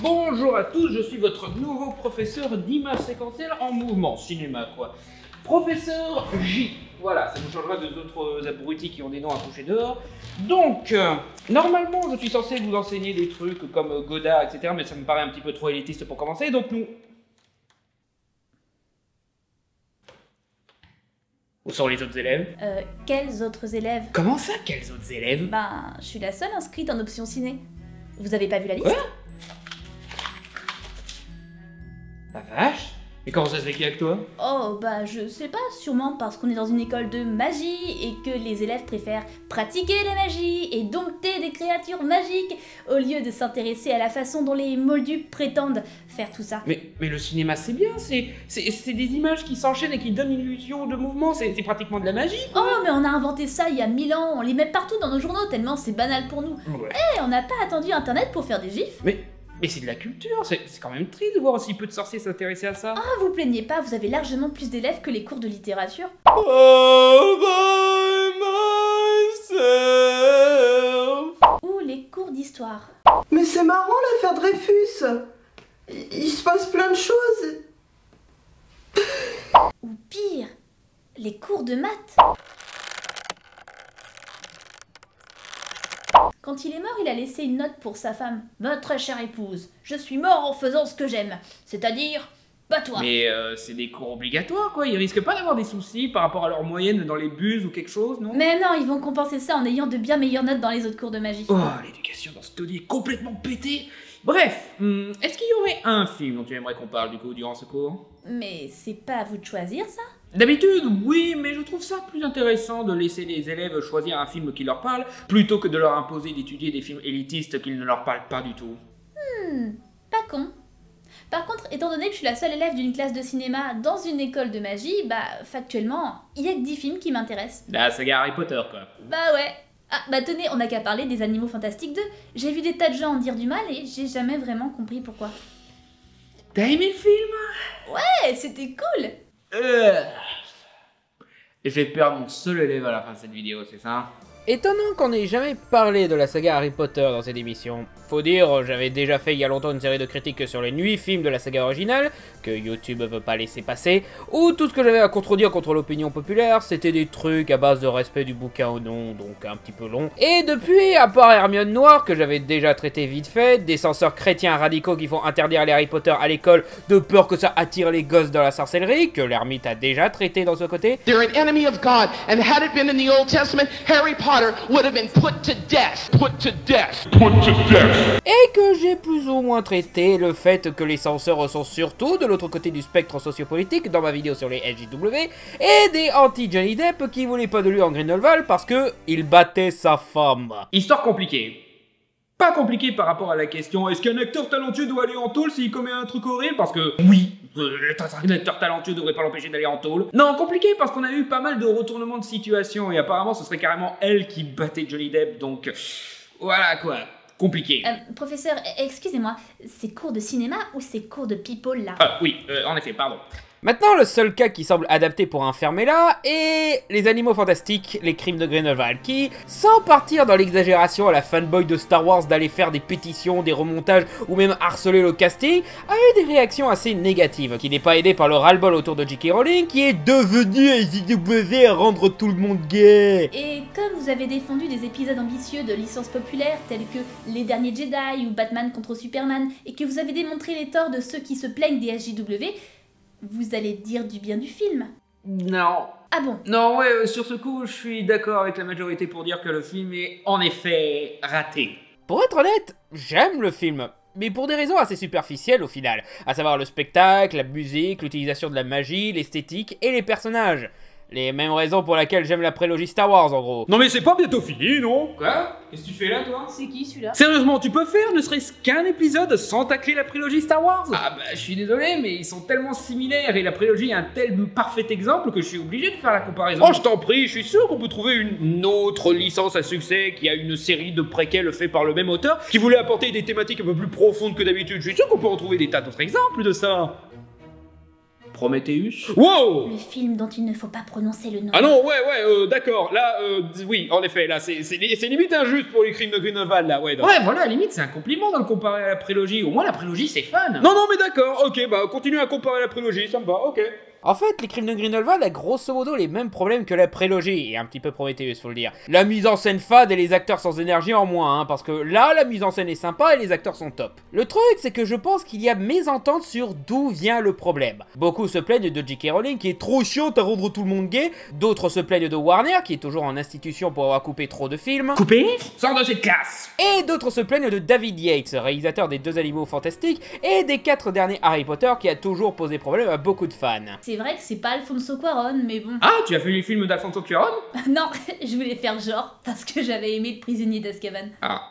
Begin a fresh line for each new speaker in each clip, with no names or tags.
Bonjour à tous, je suis votre nouveau professeur d'image séquentielle en mouvement, cinéma quoi. Professeur J. Voilà, ça nous changera des autres abrutis qui ont des noms à coucher dehors. Donc, normalement, je suis censé vous enseigner des trucs comme Godard, etc. Mais ça me paraît un petit peu trop élitiste pour commencer, donc nous... Où sont les autres élèves?
Quels autres élèves?
Comment ça, quels autres élèves?
Ben, je suis la seule inscrite en option ciné. Vous avez pas vu la liste?
Quoi? La vache? Et comment ça se fait qu'il y a que toi?
Oh, bah je sais pas, sûrement parce qu'on est dans une école de magie et que les élèves préfèrent pratiquer la magie et dompter des créatures magiques au lieu de s'intéresser à la façon dont les moldus prétendent faire tout ça.
Mais le cinéma c'est bien, c'est des images qui s'enchaînent et qui donnent une illusion de mouvement, c'est pratiquement de la magie.
Oh, mais on a inventé ça il y a 1000 ans, on les met partout dans nos journaux tellement c'est banal pour nous.
Ouais.
On n'a pas attendu internet pour faire des gifs.
Mais c'est de la culture, c'est quand même triste de voir aussi peu de sorciers s'intéresser à ça.
Ah, vous plaignez pas, vous avez largement plus d'élèves que les cours de littérature.
All by myself.
Ou les cours d'histoire.
Mais c'est marrant l'affaire Dreyfus. Il se passe plein de choses.
Ou pire, les cours de maths. Quand il est mort, il a laissé une note pour sa femme. « Ma très chère épouse, je suis mort en faisant ce que j'aime, c'est-à-dire, pas toi. »
Mais c'est des cours obligatoires quoi, ils risquent pas d'avoir des soucis par rapport à leur moyenne dans les bus ou quelque chose, non?
Mais non, ils vont compenser ça en ayant de bien meilleures notes dans les autres cours de magie.
Oh, l'éducation dans ce taudis est complètement pétée. Bref, est-ce qu'il y aurait un film dont tu aimerais qu'on parle du coup durant ce cours?
Mais c'est pas à vous de choisir ça?
D'habitude, oui, mais je trouve ça plus intéressant de laisser les élèves choisir un film qui leur parle, plutôt que de leur imposer d'étudier des films élitistes qui ne leur parlent pas du tout.
Pas con. Par contre, étant donné que je suis la seule élève d'une classe de cinéma dans une école de magie, bah, factuellement, il y a que 10 films qui m'intéressent.
La saga Harry Potter, quoi.
Bah ouais. Ah, bah tenez, on n'a qu'à parler des Animaux Fantastiques 2. J'ai vu des tas de gens en dire du mal et j'ai jamais vraiment compris pourquoi.
T'as aimé le film?
Ouais, c'était cool.
Et je vais perdre mon seul élève à la fin de cette vidéo, c'est ça?
Étonnant qu'on n'ait jamais parlé de la saga Harry Potter dans cette émission. Faut dire, j'avais déjà fait il y a longtemps une série de critiques sur les 8 films de la saga originale, que YouTube veut pas laisser passer, où tout ce que j'avais à contredire contre l'opinion populaire, c'était des trucs à base de respect du bouquin ou non, donc un petit peu long. Et depuis, à part Hermione Noire, que j'avais déjà traité vite fait, des censeurs chrétiens radicaux qui font interdire les Harry Potter à l'école de peur que ça attire les gosses dans la sorcellerie, que l'ermite a déjà traité dans ce côté.
They're an enemy of God, and had it been in the Old Testament, Harry Potter would have been put to death. Put to death. Put to death.
Et que j'ai plus ou moins traité le fait que les censeurs sont surtout de l'autre côté du spectre sociopolitique dans ma vidéo sur les SJW, et des anti-Johnny Depp qui voulaient pas de lui en Grindelwald parce que il battait sa femme.
Histoire compliquée. Pas compliquée par rapport à la question est-ce qu'un acteur talentueux doit aller en tôle s'il commet un truc horrible? Parce que oui, un acteur talentueux devrait pas l'empêcher d'aller en tôle. Non, compliqué parce qu'on a eu pas mal de retournements de situation et apparemment ce serait carrément elle qui battait Johnny Depp, donc voilà quoi, compliqué.
Professeur, excusez-moi, c'est cours de cinéma ou c'est cours de people là?
Ah oui, en effet, pardon.
Maintenant, le seul cas qui semble adapté pour un fermé là est les Animaux Fantastiques, les Crimes de Grindelwald, qui, sans partir dans l'exagération à la fanboy de Star Wars d'aller faire des pétitions, des remontages ou même harceler le casting, a eu des réactions assez négatives, qui n'est pas aidé par le ras-le-bol autour de J.K. Rowling, qui est devenue SJW à rendre tout le monde gay.
Et comme vous avez défendu des épisodes ambitieux de licences populaires tels que Les Derniers Jedi ou Batman contre Superman, et que vous avez démontré les torts de ceux qui se plaignent des SJW, vous allez dire du bien du film?
Non.
Ah bon?
Non, ouais, sur ce coup, je suis d'accord avec la majorité pour dire que le film est en effet raté.
Pour être honnête, j'aime le film, mais pour des raisons assez superficielles au final, à savoir le spectacle, la musique, l'utilisation de la magie, l'esthétique et les personnages. Les mêmes raisons pour lesquelles j'aime la prélogie Star Wars en gros.
Non mais c'est pas bientôt fini, non? Quoi? Qu'est-ce que tu fais là, toi?
C'est qui celui-là?
Sérieusement, tu peux faire ne serait-ce qu'un épisode sans tacler la prélogie Star Wars? Ah bah, je suis désolé, mais ils sont tellement similaires et la prélogie est un tel parfait exemple que je suis obligé de faire la comparaison. Oh, je t'en prie, je suis sûr qu'on peut trouver une autre licence à succès qui a une série de préquels faits par le même auteur qui voulait apporter des thématiques un peu plus profondes que d'habitude. Je suis sûr qu'on peut retrouver des tas d'autres exemples de ça. Prometheus. Wow!
Le film dont il ne faut pas prononcer le nom.
Ah non, ouais, d'accord, là, oui, en effet, là, c'est limite injuste pour les crimes de Grindelwald, là, ouais. Ouais, voilà, à la limite, c'est un compliment de le comparer à la prélogie, au moins la prélogie, c'est fun. Non, mais d'accord, ok, bah, continue à comparer la prélogie, ça me va, ok.
En fait, les crimes de Grindelwald a grosso modo les mêmes problèmes que la prélogie, et un petit peu Prometheus, faut le dire. La mise en scène fade et les acteurs sans énergie en moins, hein, parce que là, la mise en scène est sympa et les acteurs sont top. Le truc, c'est que je pense qu'il y a mésentente sur d'où vient le problème. Beaucoup se plaignent de J.K. Rowling qui est trop chiante à rendre tout le monde gay, d'autres se plaignent de Warner qui est toujours en institution pour avoir coupé trop de films.
Coupé? Sors de cette classe!
Et d'autres se plaignent de David Yates, réalisateur des 2 Animaux Fantastiques et des 4 derniers Harry Potter qui a toujours posé problème à beaucoup de fans.
C'est vrai que c'est pas Alfonso Cuarón, mais bon.
Ah, tu as vu les films d'Alfonso Cuarón?
Non, je voulais faire genre, parce que j'avais aimé Le Prisonnier d'Azkaban.
Ah.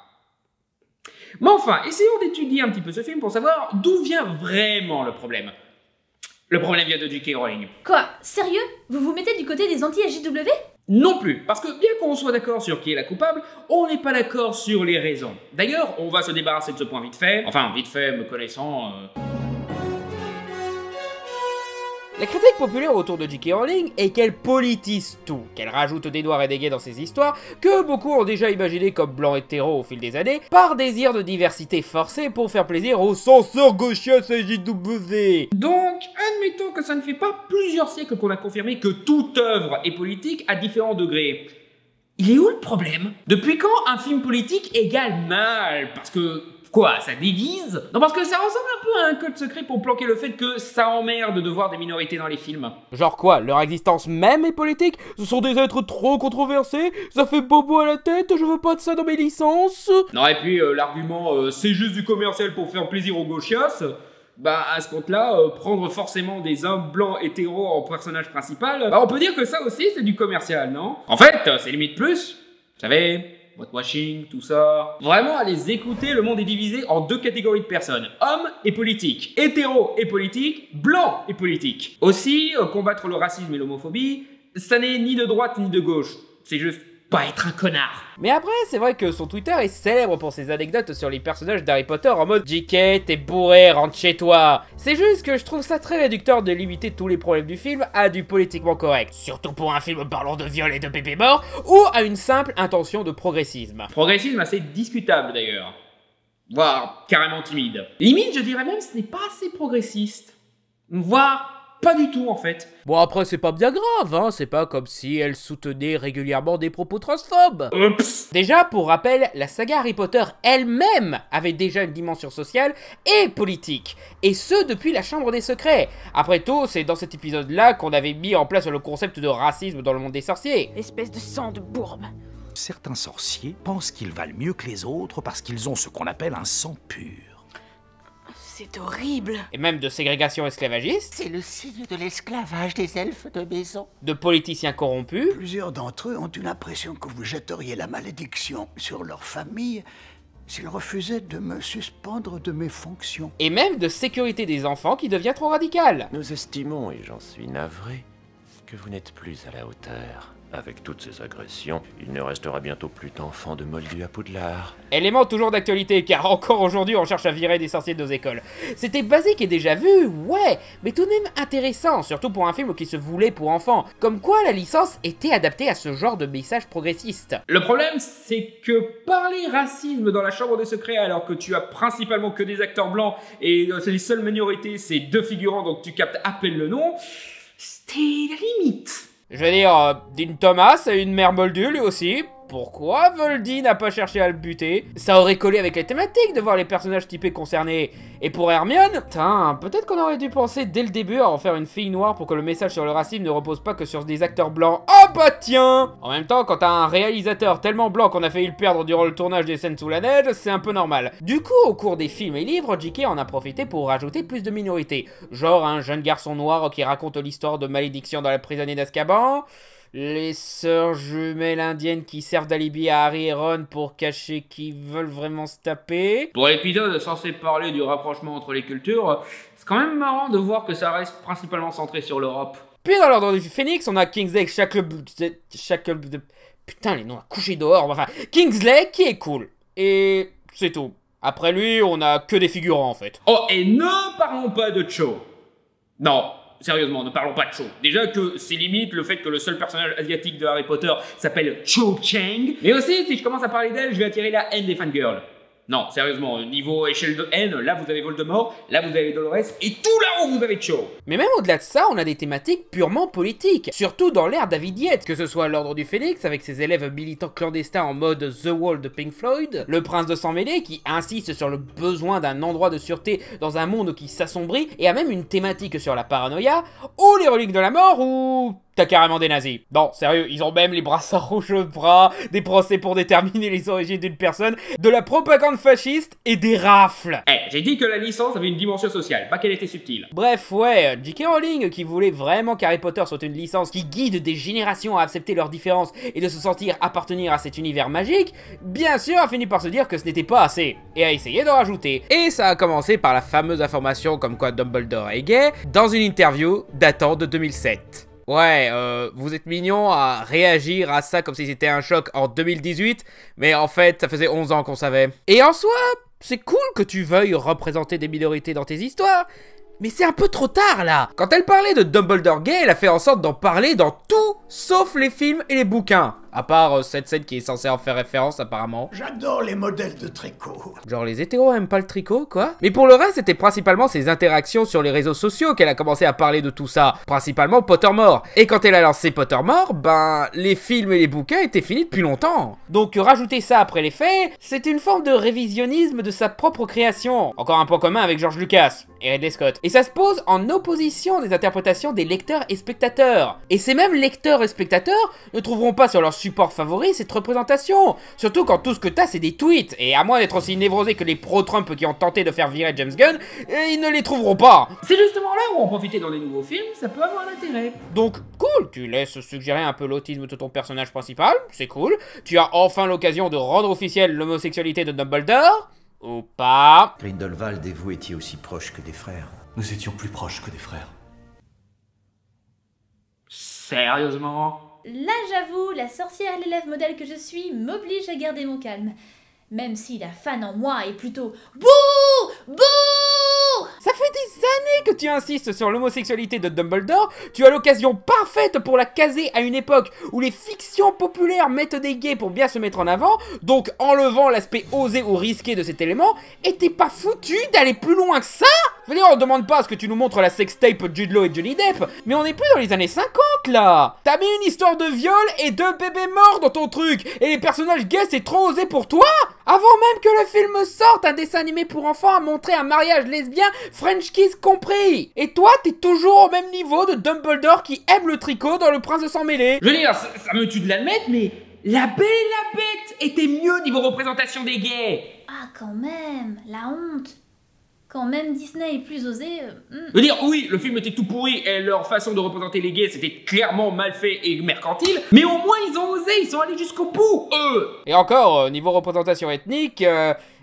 Mais enfin, essayons d'étudier un petit peu ce film pour savoir d'où vient vraiment le problème. Le problème vient de J.K. Rowling.
Quoi? Sérieux? Vous vous mettez du côté des anti-AJW?
Non plus, parce que bien qu'on soit d'accord sur qui est la coupable, on n'est pas d'accord sur les raisons. D'ailleurs, on va se débarrasser de ce point vite fait. Enfin, vite fait, me connaissant...
La critique populaire autour de J.K. Rowling est qu'elle politise tout, qu'elle rajoute des noirs et des gays dans ses histoires, que beaucoup ont déjà imaginé comme blancs hétéros au fil des années, par désir de diversité forcée pour faire plaisir aux censeurs gauchiens AJW.
Donc, admettons que ça ne fait pas plusieurs siècles qu'on a confirmé que toute œuvre est politique à différents degrés. Il est où le problème? Depuis quand un film politique égale mal? Parce que... Quoi, ça dévise? Non, parce que ça ressemble un peu à un code secret pour planquer le fait que ça emmerde de voir des minorités dans les films.
Genre quoi, leur existence même est politique? Ce sont des êtres trop controversés? Ça fait bobo à la tête? Je veux pas de ça dans mes licences?
Non, et puis l'argument c'est juste du commercial pour faire plaisir aux gauchias, bah à ce compte-là, prendre forcément des hommes blancs hétéros en personnage principal, bah on peut dire que ça aussi c'est du commercial, non? En fait, c'est limite plus, vous savez... Whitewashing, tout ça. Vraiment, à les écouter, le monde est divisé en 2 catégories de personnes. Hommes et politiques. Hétéros et politiques. Blancs et politiques. Aussi, combattre le racisme et l'homophobie, ça n'est ni de droite ni de gauche. C'est juste pas être un connard.
Mais après, c'est vrai que son Twitter est célèbre pour ses anecdotes sur les personnages d'Harry Potter en mode JK, t'es bourré, rentre chez toi. C'est juste que je trouve ça très réducteur de limiter tous les problèmes du film à du politiquement correct. Surtout pour un film parlant de viol et de bébés morts, ou à une simple intention de progressisme.
Progressisme assez discutable d'ailleurs. Voire carrément timide. Limite, je dirais même, ce n'est pas assez progressiste. Voire... pas du tout en fait.
Bon après c'est pas bien grave, hein, c'est pas comme si elle soutenait régulièrement des propos transphobes.
Oups.
Déjà pour rappel, la saga Harry Potter elle-même avait déjà une dimension sociale et politique, et ce depuis la Chambre des Secrets. Après tout, c'est dans cet épisode-là qu'on avait mis en place le concept de racisme dans le monde des sorciers.
Espèce de sang de bourbe.
Certains sorciers pensent qu'ils valent mieux que les autres parce qu'ils ont ce qu'on appelle un sang pur.
C'est horrible.
Et même de ségrégation esclavagiste.
C'est le signe de l'esclavage des elfes de maison.
De politiciens corrompus.
Plusieurs d'entre eux ont eu l'impression que vous jetteriez la malédiction sur leur famille s'ils refusaient de me suspendre de mes fonctions.
Et même de sécurité des enfants qui devient trop radicale.
Nous estimons, et j'en suis navré, que vous n'êtes plus à la hauteur. Avec toutes ces agressions, il ne restera bientôt plus d'enfants de Moldus à Poudlard.
Élément toujours d'actualité, car encore aujourd'hui on cherche à virer des sorciers de nos écoles. C'était basique et déjà vu, ouais, mais tout de même intéressant, surtout pour un film qui se voulait pour enfants. Comme quoi la licence était adaptée à ce genre de message progressiste.
Le problème, c'est que parler racisme dans la Chambre des Secrets alors que tu as principalement que des acteurs blancs et c'est les seules minorités, c'est 2 figurants donc tu captes à peine le nom, c'était la limite.
Je veux dire, Dean Thomas a une mère moldue lui aussi. Pourquoi Voldy n'a pas cherché à le buter? Ça aurait collé avec les thématiques de voir les personnages typés concernés. Et pour Hermione, putain, peut-être qu'on aurait dû penser dès le début à en faire une fille noire pour que le message sur le racisme ne repose pas que sur des acteurs blancs. Oh bah tiens! En même temps, quand t'as un réalisateur tellement blanc qu'on a failli le perdre durant le tournage des scènes sous la neige, c'est un peu normal. Du coup, au cours des films et livres, J.K. en a profité pour rajouter plus de minorités. Genre un jeune garçon noir qui raconte l'histoire de malédiction dans la prisonnier d'Azkaban. Les sœurs jumelles indiennes qui servent d'alibi à Harry et Ron pour cacher qu'ils veulent vraiment se taper.
Pour l'épisode censé parler du rapprochement entre les cultures, c'est quand même marrant de voir que ça reste principalement centré sur l'Europe.
Puis dans l'ordre du Phénix, on a Kingsley putain les noms à coucher dehors, enfin Kingsley qui est cool. Et c'est tout. Après lui, on a que des figurants en fait.
Oh, et ne parlons pas de Cho. Non. sérieusement, ne parlons pas de Cho. Déjà que c'est limite le fait que le seul personnage asiatique de Harry Potter s'appelle Cho Chang. Mais aussi, si je commence à parler d'elle, je vais attirer la haine des fangirls. Non, sérieusement, niveau échelle de haine, là vous avez Voldemort, là vous avez Dolores, et tout là-haut vous avez Cho.
Mais même au-delà de ça, on a des thématiques purement politiques, surtout dans l'ère David Yates, que ce soit l'Ordre du Phénix avec ses élèves militants clandestins en mode The Wall de Pink Floyd, le Prince de Sang Mêlé qui insiste sur le besoin d'un endroit de sûreté dans un monde qui s'assombrit, et a même une thématique sur la paranoïa, ou les reliques de la mort, ou... T'as carrément des nazis. Non, sérieux, ils ont même les brassards rouges au bras, des procès pour déterminer les origines d'une personne, de la propagande fasciste et des rafles.
J'ai dit que la licence avait une dimension sociale, pas qu'elle était subtile.
Bref, ouais, J.K. Rowling, qui voulait vraiment qu'Harry Potter soit une licence qui guide des générations à accepter leurs différences et de se sentir appartenir à cet univers magique, bien sûr a fini par se dire que ce n'était pas assez, et a essayé d'en rajouter. Et ça a commencé par la fameuse information comme quoi Dumbledore est gay, dans une interview datant de 2007. Ouais, vous êtes mignon à réagir à ça comme si c'était un choc en 2018, mais en fait, ça faisait 11 ans qu'on savait. Et en soi, c'est cool que tu veuilles représenter des minorités dans tes histoires, mais c'est un peu trop tard là. Quand elle parlait de Dumbledore gay, elle a fait en sorte d'en parler dans tout, sauf les films et les bouquins. À part cette scène qui est censée en faire référence apparemment.
J'adore les modèles de tricot.
Genre les hétéros aiment pas le tricot, quoi. Mais pour le reste, c'était principalement ses interactions sur les réseaux sociaux qu'elle a commencé à parler de tout ça. Principalement Pottermore. Et quand elle a lancé Pottermore, ben, les films et les bouquins étaient finis depuis longtemps. Donc rajouter ça après les faits, c'est une forme de révisionnisme de sa propre création. Encore un point commun avec George Lucas et Ridley Scott. Et ça se pose en opposition des interprétations des lecteurs et spectateurs. Et ces mêmes lecteurs et spectateurs ne trouveront pas sur leur support favori cette représentation. Surtout quand tout ce que t'as c'est des tweets. Et à moins d'être aussi névrosé que les pro-Trump qui ont tenté de faire virer James Gunn, ils ne les trouveront pas.
C'est justement là où en profiter dans des nouveaux films, ça peut avoir un intérêt.
Donc cool, tu laisses suggérer un peu l'autisme de ton personnage principal, c'est cool. Tu as enfin l'occasion de rendre officielle l'homosexualité de Dumbledore. Ou pas.
Grindelwald et vous étiez aussi proches que des frères.
Nous étions plus proches que des frères.
Sérieusement?
Là, j'avoue, la sorcière et l'élève modèle que je suis m'oblige à garder mon calme. Même si la fan en moi est plutôt bouh! Bouh!
Ça fait des années que tu insistes sur l'homosexualité de Dumbledore, tu as l'occasion parfaite pour la caser à une époque où les fictions populaires mettent des gays pour bien se mettre en avant, donc enlevant l'aspect osé ou risqué de cet élément, et t'es pas foutu d'aller plus loin que ça? Je veux dire, on demande pas à ce que tu nous montres la sextape Jude Law et Johnny Depp, mais on est plus dans les années 50 là. T'as mis une histoire de viol et 2 bébés morts dans ton truc, et les personnages gays c'est trop osé pour toi? Avant même que le film sorte, un dessin animé pour enfants a montré un mariage lesbien, French kiss compris. Et toi, t'es toujours au même niveau de Dumbledore qui aime le tricot dans Le Prince de Sang Mêlé.
Je veux dire, ça me tue de l'admettre, mais La Belle et la Bête était mieux niveau représentation des gays.
Ah, quand même, la honte. Quand même Disney est plus osé...
Je veux dire, oui, le film était tout pourri et leur façon de représenter les gays c'était clairement mal fait et mercantile, mais au moins ils ont osé, ils sont allés jusqu'au bout, eux.
Et encore, niveau représentation ethnique,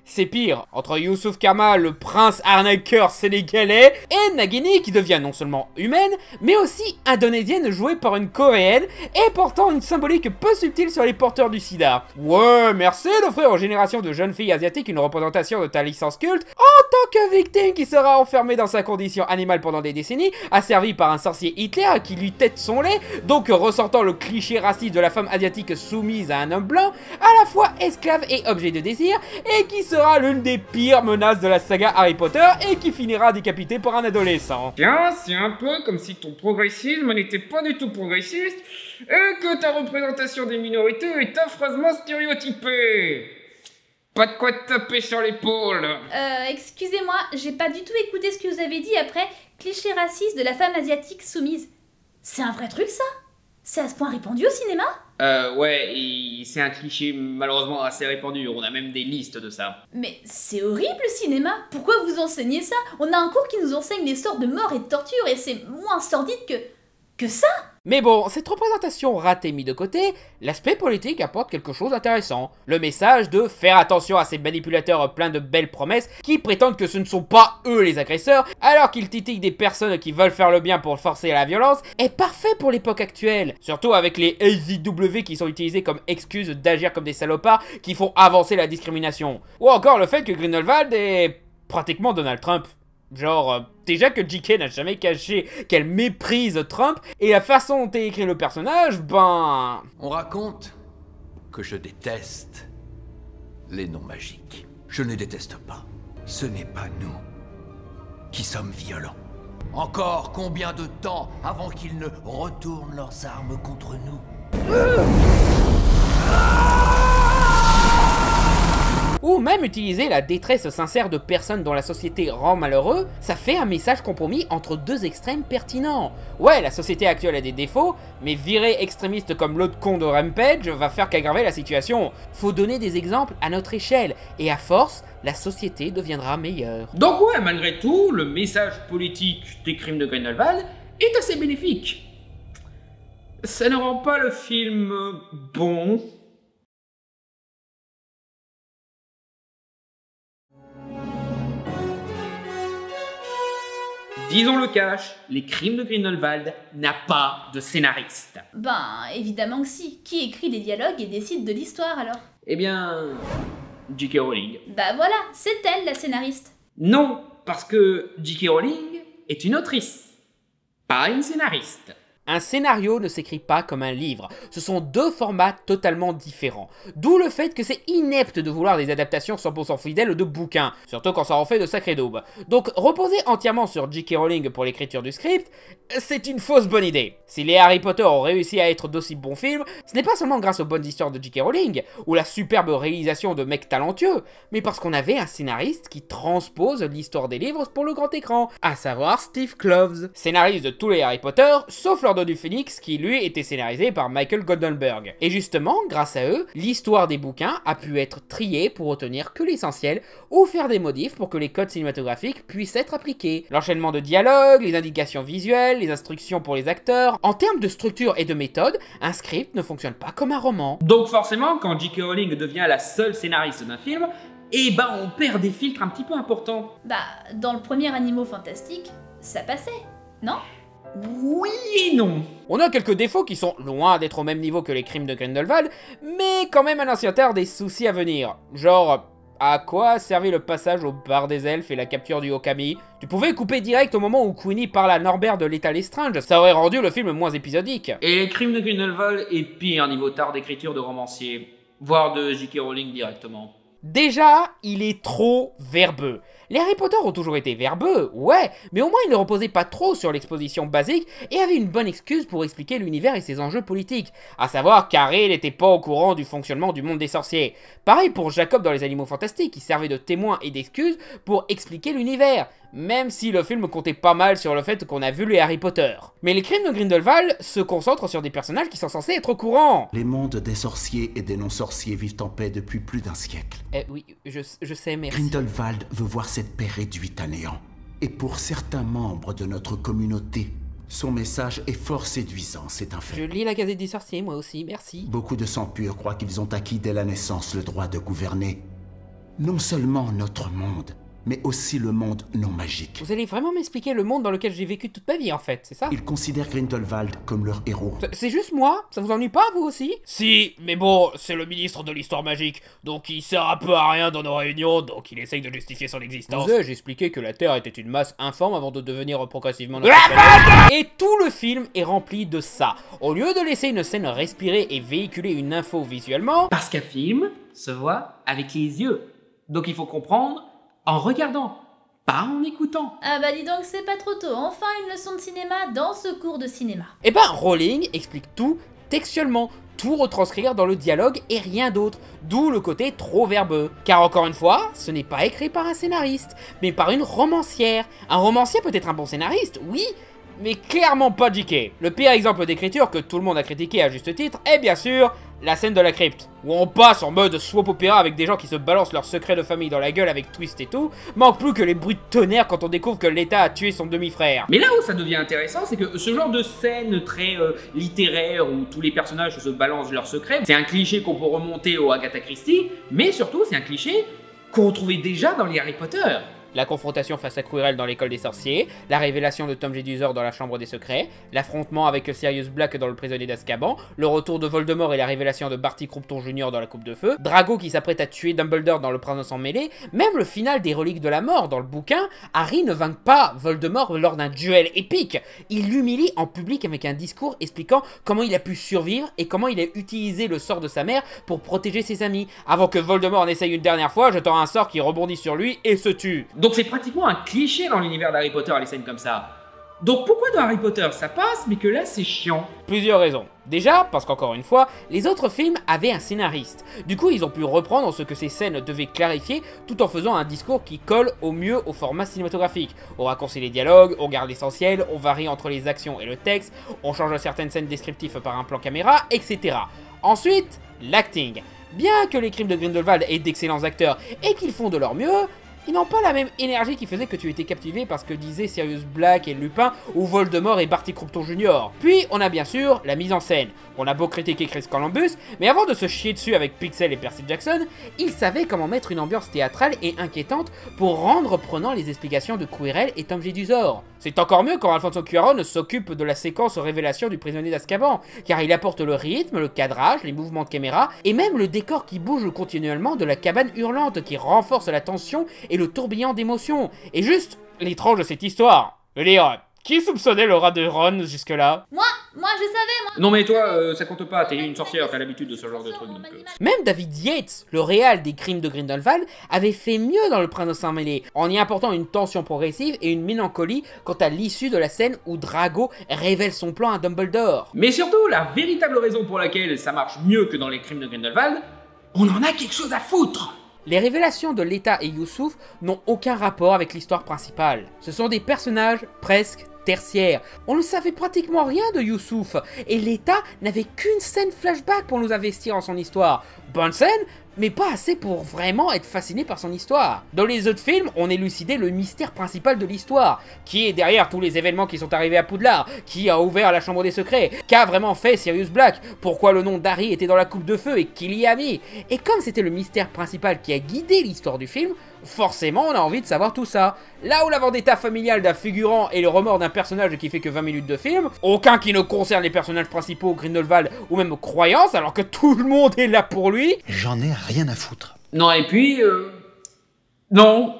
c'est pire. Entre Youssouf Kamal, le prince arnaqueur sénégalais, et Nagini qui devient non seulement humaine, mais aussi indonésienne jouée par une coréenne, et portant une symbolique peu subtile sur les porteurs du sida. Ouais, merci d'offrir aux générations de jeunes filles asiatiques une représentation de ta licence culte, en tant que victime qui sera enfermée dans sa condition animale pendant des décennies, asservie par un sorcier Hitler qui lui tète son lait, donc ressortant le cliché raciste de la femme asiatique soumise à un homme blanc, à la fois esclave et objet de désir, et qui sera l'une des pires menaces de la saga Harry Potter et qui finira décapité par un adolescent.
Tiens, c'est un peu comme si ton progressisme n'était pas du tout progressiste et que ta représentation des minorités est affreusement stéréotypée. Pas de quoi te taper sur l'épaule.
Excusez-moi, j'ai pas du tout écouté ce que vous avez dit après cliché raciste de la femme asiatique soumise. C'est un vrai truc ça? C'est à ce point répandu au cinéma?
Ouais, c'est un cliché malheureusement assez répandu, on a même des listes de ça.
Mais c'est horrible le cinéma, pourquoi vous enseignez ça? On a un cours qui nous enseigne les sortes de mort et de torture et c'est moins sordide que ça?
Mais bon, cette représentation ratée mise de côté, l'aspect politique apporte quelque chose d'intéressant. Le message de faire attention à ces manipulateurs pleins de belles promesses qui prétendent que ce ne sont pas eux les agresseurs, alors qu'ils titillent des personnes qui veulent faire le bien pour forcer à la violence, est parfait pour l'époque actuelle. Surtout avec les SJW qui sont utilisés comme excuse d'agir comme des salopards qui font avancer la discrimination. Ou encore le fait que Grindelwald est pratiquement Donald Trump. Genre, déjà que JK n'a jamais caché qu'elle méprise Trump, et la façon dont est écrit le personnage, ben...
On raconte que je déteste les noms magiques. Je ne les déteste pas. Ce n'est pas nous qui sommes violents. Encore combien de temps avant qu'ils ne retournent leurs armes contre nous?
Ou même utiliser la détresse sincère de personnes dont la société rend malheureux, ça fait un message compromis entre deux extrêmes pertinents. Ouais, la société actuelle a des défauts, mais virer extrémiste comme l'autre con de Rampage va faire qu'aggraver la situation. Faut donner des exemples à notre échelle, et à force, la société deviendra meilleure.
Donc ouais, malgré tout, le message politique des crimes de Grindelwald est assez bénéfique. Ça ne rend pas le film bon. Disons le cash, les crimes de Grindelwald n'a pas de scénariste.
Ben, évidemment que si. Qui écrit les dialogues et décide de l'histoire alors?
Eh bien... J.K. Rowling.
Bah voilà, c'est elle la scénariste.
Non, parce que J.K. Rowling est une autrice, pas une scénariste.
Un scénario ne s'écrit pas comme un livre, ce sont deux formats totalement différents. D'où le fait que c'est inepte de vouloir des adaptations 100% fidèles de bouquins, surtout quand ça en fait de sacrés daubes. Donc reposer entièrement sur J.K. Rowling pour l'écriture du script, c'est une fausse bonne idée. Si les Harry Potter ont réussi à être d'aussi bons films, ce n'est pas seulement grâce aux bonnes histoires de J.K. Rowling, ou la superbe réalisation de mecs talentueux, mais parce qu'on avait un scénariste qui transpose l'histoire des livres pour le grand écran, à savoir Steve Kloves, scénariste de tous les Harry Potter, sauf l'Ordre du Phénix qui lui était scénarisé par Michael Goldenberg. Et justement, grâce à eux, l'histoire des bouquins a pu être triée pour retenir que l'essentiel, ou faire des modifs pour que les codes cinématographiques puissent être appliqués. L'enchaînement de dialogues, les indications visuelles, les instructions pour les acteurs, en termes de structure et de méthode, un script ne fonctionne pas comme un roman.
Donc forcément, quand J.K. Rowling devient la seule scénariste d'un film, eh ben on perd des filtres un petit peu importants.
Bah, dans le premier Animaux Fantastiques, ça passait, non?
Oui et non.
On a quelques défauts qui sont loin d'être au même niveau que les crimes de Grindelwald, mais quand même annonciateurs des soucis à venir. Genre, à quoi servait le passage au bar des elfes et la capture du Okami? Tu pouvais couper direct au moment où Queenie parle à Norbert de l'état Lestrange, ça aurait rendu le film moins épisodique.
Et les crimes de Grindelwald est pire niveau tard d'écriture de romancier, voire de J.K. Rowling directement.
Déjà, il est trop verbeux. Les Harry Potter ont toujours été verbeux, ouais, mais au moins ils ne reposaient pas trop sur l'exposition basique et avaient une bonne excuse pour expliquer l'univers et ses enjeux politiques, à savoir qu'Harry n'était pas au courant du fonctionnement du monde des sorciers. Pareil pour Jacob dans les Animaux Fantastiques, qui servait de témoin et d'excuse pour expliquer l'univers, même si le film comptait pas mal sur le fait qu'on a vu les Harry Potter. Mais les crimes de Grindelwald se concentrent sur des personnages qui sont censés être au courant.
Les mondes des sorciers et des non-sorciers vivent en paix depuis plus d'un siècle.
Oui, je sais, merci.
Grindelwald veut voir cette paix réduite à néant. Et pour certains membres de notre communauté, son message est fort séduisant, c'est un fait.
Je lis la Gazette des sorciers, moi aussi, merci.
Beaucoup de sang pur croient qu'ils ont acquis dès la naissance le droit de gouverner non seulement notre monde, mais aussi le monde non magique.
Vous allez vraiment m'expliquer le monde dans lequel j'ai vécu toute ma vie, en fait, c'est ça?
Ils considèrent Grindelwald comme leur héros.
C'est juste moi? Ça vous ennuie pas, vous aussi? Si, mais bon, c'est le ministre de l'histoire magique, donc il sert un peu à rien dans nos réunions, donc il essaye de justifier son existence. Vous ai-je expliqué que la Terre était une masse informe avant de devenir progressivement notre planète? Et tout le film est rempli de ça. Au lieu de laisser une scène respirer et véhiculer une info visuellement...
Parce qu'un film se voit avec les yeux. Donc il faut comprendre en regardant, pas en écoutant.
Ah bah dis donc, c'est pas trop tôt, enfin une leçon de cinéma dans ce cours de cinéma.
Eh ben, Rowling explique tout textuellement, tout retranscrire dans le dialogue et rien d'autre, d'où le côté trop verbeux. Car encore une fois, ce n'est pas écrit par un scénariste, mais par une romancière. Un romancier peut être un bon scénariste, oui, mais clairement pas J.K. Le pire exemple d'écriture que tout le monde a critiqué à juste titre est bien sûr la scène de la crypte, où on passe en mode soap opéra avec des gens qui se balancent leurs secrets de famille dans la gueule avec twist et tout, manque plus que les bruits de tonnerre quand on découvre que l'État a tué son demi-frère.
Mais là où ça devient intéressant, c'est que ce genre de scène très littéraire où tous les personnages se balancent leurs secrets, c'est un cliché qu'on peut remonter au Agatha Christie, mais surtout c'est un cliché qu'on trouvait déjà dans les Harry Potter.
la confrontation face à Quirrell dans l'école des sorciers, la révélation de Tom Jedusor dans la chambre des secrets, l'affrontement avec Sirius Black dans le prisonnier d'Azkaban, le retour de Voldemort et la révélation de Barty Croughton Jr. dans la coupe de feu, Drago qui s'apprête à tuer Dumbledore dans le prince en mêlée, même le final des reliques de la mort dans le bouquin, Harry ne vainc pas Voldemort lors d'un duel épique. Il l'humilie en public avec un discours expliquant comment il a pu survivre et comment il a utilisé le sort de sa mère pour protéger ses amis, avant que Voldemort en essaye une dernière fois, jetant un sort qui rebondit sur lui et se tue.
Donc c'est pratiquement un cliché dans l'univers d'Harry Potter, les scènes comme ça. Donc pourquoi dans Harry Potter ça passe, mais que là c'est chiant?
Plusieurs raisons. Déjà, parce qu'encore une fois, les autres films avaient un scénariste. Du coup, ils ont pu reprendre ce que ces scènes devaient clarifier, tout en faisant un discours qui colle au mieux au format cinématographique. On raccourcit les dialogues, on garde l'essentiel, on varie entre les actions et le texte, on change certaines scènes descriptives par un plan caméra, etc. Ensuite, l'acting. Bien que les Crimes de Grindelwald aient d'excellents acteurs et qu'ils font de leur mieux, ils n'ont pas la même énergie qui faisait que tu étais captivé par ce que disaient Sirius Black et Lupin ou Voldemort et Barty Croughton Jr. Puis on a bien sûr la mise en scène. On a beau critiquer Chris Columbus, mais avant de se chier dessus avec Pixel et Percy Jackson, il savait comment mettre une ambiance théâtrale et inquiétante pour rendre prenant les explications de Quirrell et Tom Jedusor. C'est encore mieux quand Alfonso Cuarón s'occupe de la séquence révélation du prisonnier d'Azkaban, car il apporte le rythme, le cadrage, les mouvements de caméra et même le décor qui bouge continuellement de la cabane hurlante qui renforce la tension et le tourbillon d'émotions. Et juste l'étrange de cette histoire. Je veux dire, qui soupçonnait le rat de Ron jusque-là?
Moi je savais, moi.
Non mais toi, ça compte pas, t'es une sorcière, t'as l'habitude de ce genre de truc. Donc,
Même David Yates, le réal des Crimes de Grindelwald, avait fait mieux dans Le Prince en mêlée, en y apportant une tension progressive et une mélancolie quant à l'issue de la scène où Drago révèle son plan à Dumbledore.
Mais surtout, la véritable raison pour laquelle ça marche mieux que dans les Crimes de Grindelwald, on en a quelque chose à foutre.
Les révélations de Leta et Youssouf n'ont aucun rapport avec l'histoire principale. Ce sont des personnages presque tertiaires. On ne savait pratiquement rien de Youssouf, et Leta n'avait qu'une scène flashback pour nous investir en son histoire. Bonne scène, mais pas assez pour vraiment être fasciné par son histoire. Dans les autres films, on élucidait le mystère principal de l'histoire. Qui est derrière tous les événements qui sont arrivés à Poudlard? Qui a ouvert la chambre des secrets? Qu'a vraiment fait Sirius Black? Pourquoi le nom d'Harry était dans la coupe de feu et qui l'y a mis? Et comme c'était le mystère principal qui a guidé l'histoire du film, forcément on a envie de savoir tout ça. Là où la vendetta familiale d'un figurant et le remords d'un personnage qui fait que 20 minutes de film, aucun qui ne concerne les personnages principaux, Grindelwald ou même Croyance, alors que tout le monde est là pour lui.
J'en ai rien à foutre.
Non et puis... Non,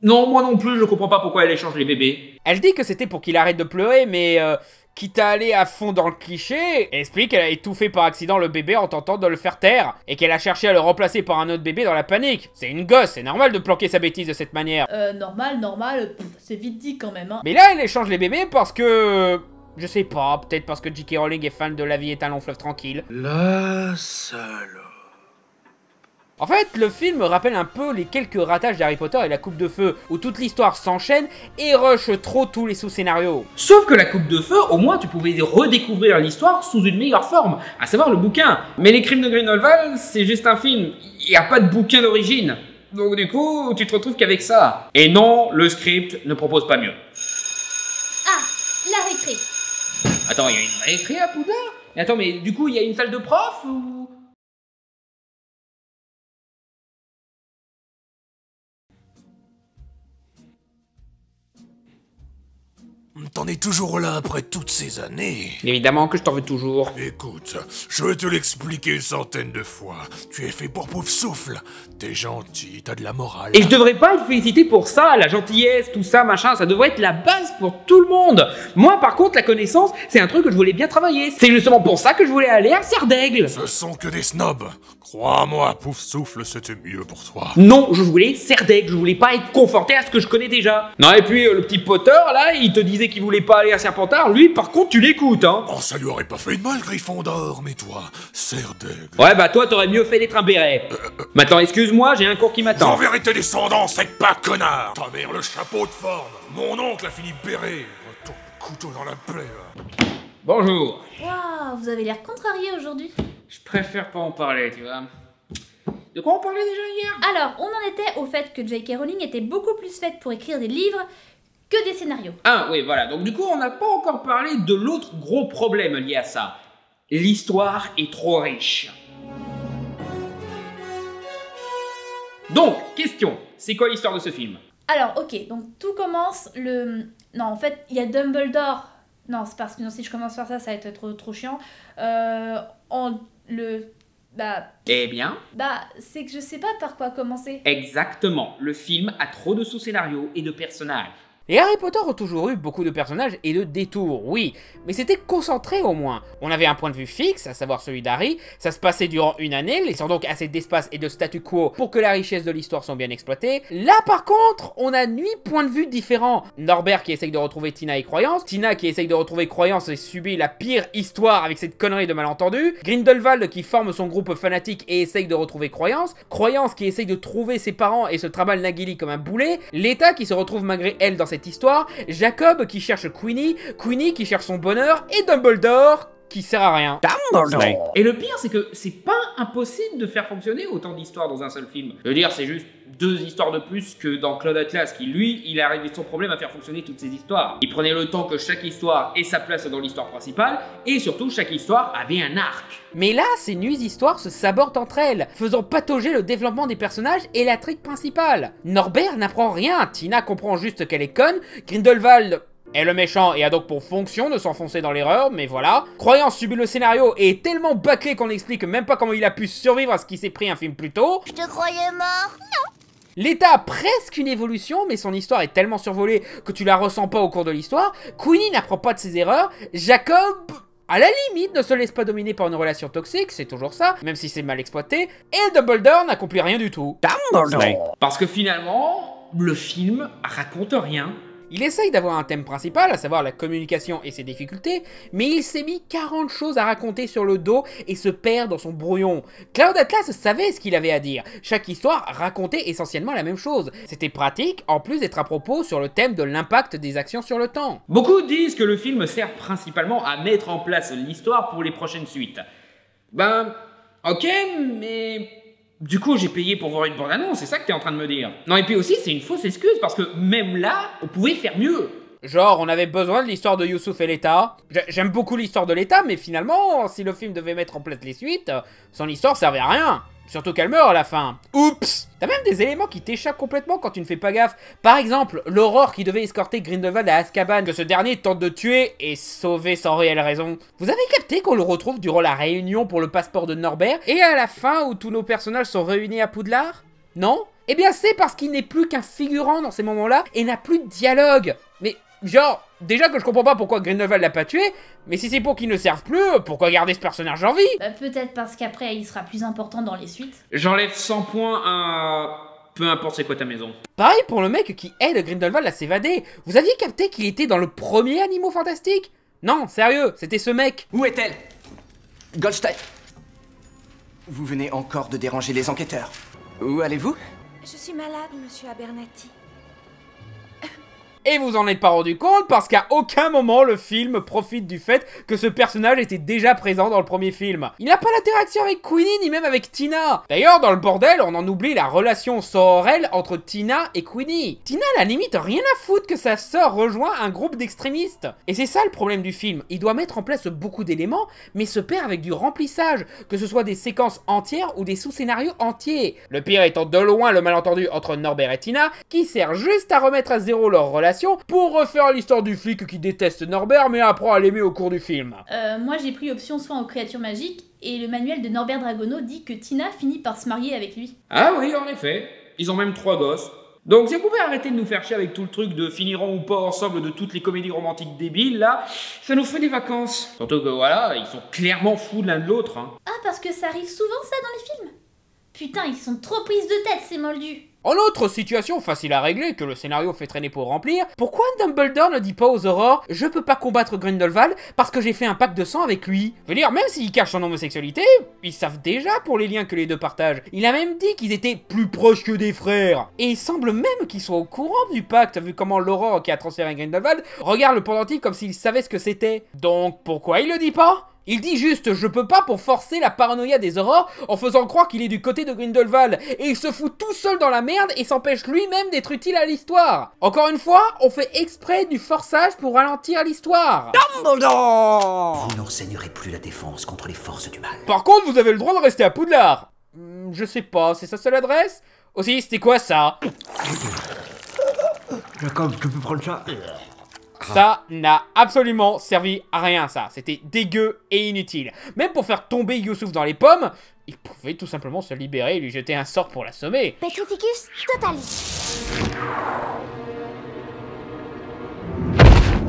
moi non plus, je comprends pas pourquoi elle échange les bébés.
Elle dit que c'était pour qu'il arrête de pleurer, mais quitte à aller à fond dans le cliché, explique qu'elle a étouffé par accident le bébé en tentant de le faire taire, et qu'elle a cherché à le remplacer par un autre bébé dans la panique. C'est une gosse, c'est normal de planquer sa bêtise de cette manière.
Normal, c'est vite dit quand même, hein.
Mais là, elle échange les bébés parce que... Je sais pas, peut-être parce que J.K. Rowling est fan de La vie est un long fleuve tranquille.
La salope.
En fait, le film rappelle un peu les quelques ratages d'Harry Potter et la Coupe de Feu, où toute l'histoire s'enchaîne et rush trop tous les sous-scénarios.
Sauf que la Coupe de Feu, au moins tu pouvais redécouvrir l'histoire sous une meilleure forme, à savoir le bouquin. Mais les Crimes de Grindelwald, c'est juste un film, il n'y a pas de bouquin d'origine. Donc du coup, tu te retrouves qu'avec ça. Et non, le script ne propose pas mieux.
Ah, la récré.
Attends, il y a une récré à Poudlard? Mais attends, mais du coup, il y a une salle de prof ou...
T'en es toujours là après toutes ces années.
Évidemment que je t'en veux toujours.
Écoute, je vais te l'expliquer une centaine de fois. Tu es fait pour Poufsouffle. T'es gentil, t'as de la morale.
Et je devrais pas le féliciter pour ça, la gentillesse, tout ça, machin, ça devrait être la base pour tout le monde. Moi, par contre, la connaissance, c'est un truc que je voulais bien travailler. C'est justement pour ça que je voulais aller à Serdaigle.
Ce sont que des snobs. Crois-moi, Poufsouffle, c'était mieux pour toi.
Non, je voulais Serdaigle, je voulais pas être conforté à ce que je connais déjà. Non, et puis le petit Potter, là, il te disait qu'il voulait pas aller à Serpentard, lui, par contre, tu l'écoutes, hein.
Oh, ça lui aurait pas fait de mal, Gryffondor, mais toi, Serdaigle...
Ouais, bah toi, t'aurais mieux fait d'être un béret. Maintenant, excuse-moi, j'ai un cours qui m'attend.
En vérité, descendant, c'est pas connard. Ta mère, le chapeau de forme. Mon oncle a fini béret. Ton couteau dans la plaie, là.
Bonjour.
Waouh, vous avez l'air contrarié aujourd'hui.
Je préfère pas en parler, tu vois. De quoi on parlait déjà hier?
Alors, on en était au fait que J.K. Rowling était beaucoup plus faite pour écrire des livres que des scénarios.
Ah oui, voilà. Donc du coup, on n'a pas encore parlé de l'autre gros problème lié à ça. L'histoire est trop riche. Donc, question. C'est quoi l'histoire de ce film?
Alors, ok, donc tout commence Non, en fait, il y a Dumbledore. Non, c'est parce que non, si je commence par ça, ça va être trop chiant.
Eh bien,
c'est que je sais pas par quoi commencer.
exactement. Le film a trop de sous-scénarios et de personnages.
Et Harry Potter a toujours eu beaucoup de personnages et de détours, oui, mais c'était concentré au moins. On avait un point de vue fixe, à savoir celui d'Harry, ça se passait durant une année, laissant donc assez d'espace et de statu quo pour que la richesse de l'histoire soit bien exploitée. Là par contre, on a 8 points de vue différents. Norbert qui essaye de retrouver Tina et Croyance, Tina qui essaye de retrouver Croyance et subit la pire histoire avec cette connerie de malentendu, Grindelwald qui forme son groupe fanatique et essaye de retrouver Croyance, Croyance qui essaye de trouver ses parents et se trimballe Nagini comme un boulet, Leta qui se retrouve malgré elle dans cette histoire, Jacob qui cherche Queenie, Queenie qui cherche son bonheur, et Dumbledore qui sert à rien.
Dumbledore. Et le pire, c'est que c'est pas impossible de faire fonctionner autant d'histoires dans un seul film. Je veux dire, c'est juste 2 histoires de plus que dans Cloud Atlas, qui lui, il a réglé son problème à faire fonctionner toutes ces histoires. Il prenait le temps que chaque histoire ait sa place dans l'histoire principale, et surtout, chaque histoire avait un arc.
Mais là, ces nuits histoires se sabordent entre elles, faisant patauger le développement des personnages et l'intrigue principale. Norbert n'apprend rien, Tina comprend juste qu'elle est conne, Grindelwald est le méchant et a donc pour fonction de s'enfoncer dans l'erreur, mais voilà. Croyance subit le scénario et est tellement bâclé qu'on n'explique même pas comment il a pu survivre à ce qui s'est pris un film plus tôt.
Je te croyais mort? Non.
L'état a presque une évolution, mais son histoire est tellement survolée que tu la ressens pas au cours de l'histoire. Queenie n'apprend pas de ses erreurs. Jacob, à la limite, ne se laisse pas dominer par une relation toxique, c'est toujours ça, même si c'est mal exploité. Et Dumbledore n'accomplit rien du tout.
Dumbledore. Parce que finalement, le film raconte rien.
Il essaye d'avoir un thème principal, à savoir la communication et ses difficultés, mais il s'est mis 40 choses à raconter sur le dos et se perd dans son brouillon. Cloud Atlas savait ce qu'il avait à dire. Chaque histoire racontait essentiellement la même chose. C'était pratique, en plus d'être à propos sur le thème de l'impact des actions sur le temps.
Beaucoup disent que le film sert principalement à mettre en place l'histoire pour les prochaines suites. Ben, ok, mais... Du coup, j'ai payé pour voir une bande-annonce, c'est ça que t'es en train de me dire. Non, et puis aussi, c'est une fausse excuse, parce que même là, on pouvait faire mieux.
Genre, on avait besoin de l'histoire de Youssouf et l'État. J'aime beaucoup l'histoire de l'État, mais finalement, si le film devait mettre en place les suites, son histoire servait à rien. Surtout qu'elle meurt à la fin. Oups! T'as même des éléments qui t'échappent complètement quand tu ne fais pas gaffe. Par exemple, l'Aurore qui devait escorter Grindelwald à Azkaban, que ce dernier tente de tuer et sauver sans réelle raison. Vous avez capté qu'on le retrouve durant la réunion pour le passeport de Norbert, et à la fin où tous nos personnages sont réunis à Poudlard? Non? Eh bien c'est parce qu'il n'est plus qu'un figurant dans ces moments-là, et n'a plus de dialogue. Mais genre, déjà que je comprends pas pourquoi Grindelwald l'a pas tué, mais si c'est pour qu'il ne serve plus, pourquoi garder ce personnage en vie?
Peut-être parce qu'après il sera plus important dans les suites.
J'enlève 100 points à... peu importe c'est quoi ta maison.
Pareil pour le mec qui aide Grindelwald à s'évader. Vous aviez capté qu'il était dans le premier Animaux Fantastiques? Non, sérieux, c'était ce mec.
Où est-elle? Goldstein. Vous venez encore de déranger les enquêteurs. Où allez-vous?
Je suis malade, monsieur Abernathy.
Et vous en êtes pas rendu compte parce qu'à aucun moment le film profite du fait que ce personnage était déjà présent dans le premier film. Il n'a pas d'interaction avec Queenie ni même avec Tina. D'ailleurs, dans le bordel, on en oublie la relation sororelle entre Tina et Queenie. Tina a la limite rien à foutre que sa sœur rejoint un groupe d'extrémistes. Et c'est ça le problème du film. Il doit mettre en place beaucoup d'éléments, mais se perd avec du remplissage, que ce soit des séquences entières ou des sous-scénarios entiers. Le pire étant de loin le malentendu entre Norbert et Tina, qui sert juste à remettre à zéro leur relation pour refaire l'histoire du flic qui déteste Norbert mais apprend à l'aimer au cours du film.
Moi j'ai pris option soin aux créatures magiques et le manuel de Norbert Dragono dit que Tina finit par se marier avec lui.
Ah oui, en effet. Ils ont même 3 gosses. Donc si vous pouvez arrêter de nous faire chier avec tout le truc de finiront ou pas ensemble de toutes les comédies romantiques débiles là, ça nous fait des vacances. Surtout que voilà, ils sont clairement fous de l'un de l'autre. Hein.
Ah parce que ça arrive souvent ça dans les films. Putain, ils sont trop prises de tête ces moldus.
En autre situation facile à régler, que le scénario fait traîner pour remplir, pourquoi Dumbledore ne dit pas aux Aurores « Je peux pas combattre Grindelwald parce que j'ai fait un pacte de sang avec lui ». Je veux dire, même s'il cache son homosexualité, ils savent déjà pour les liens que les deux partagent. Il a même dit qu'ils étaient plus proches que des frères. Et il semble même qu'ils soient au courant du pacte, vu comment l'Aurore qui a transféré Grindelwald regarde le pendentif comme s'il savait ce que c'était. Donc pourquoi il le dit pas ? Il dit juste « je peux pas » pour forcer la paranoïa des Aurores en faisant croire qu'il est du côté de Grindelwald, et il se fout tout seul dans la merde et s'empêche lui-même d'être utile à l'histoire. Encore une fois, on fait exprès du forçage pour ralentir l'histoire.
Dumbledore! Vous n'enseignerez plus la défense contre les forces du mal.
Par contre, vous avez le droit de rester à Poudlard. Je sais pas, c'est sa seule adresse? Aussi, c'était quoi ça?
Jacob, je peux prendre ça?
Ça n'a absolument servi à rien, ça. C'était dégueu et inutile. Même pour faire tomber Youssouf dans les pommes, il pouvait tout simplement se libérer et lui jeter un sort pour l'assommer.
Petrificus totalis.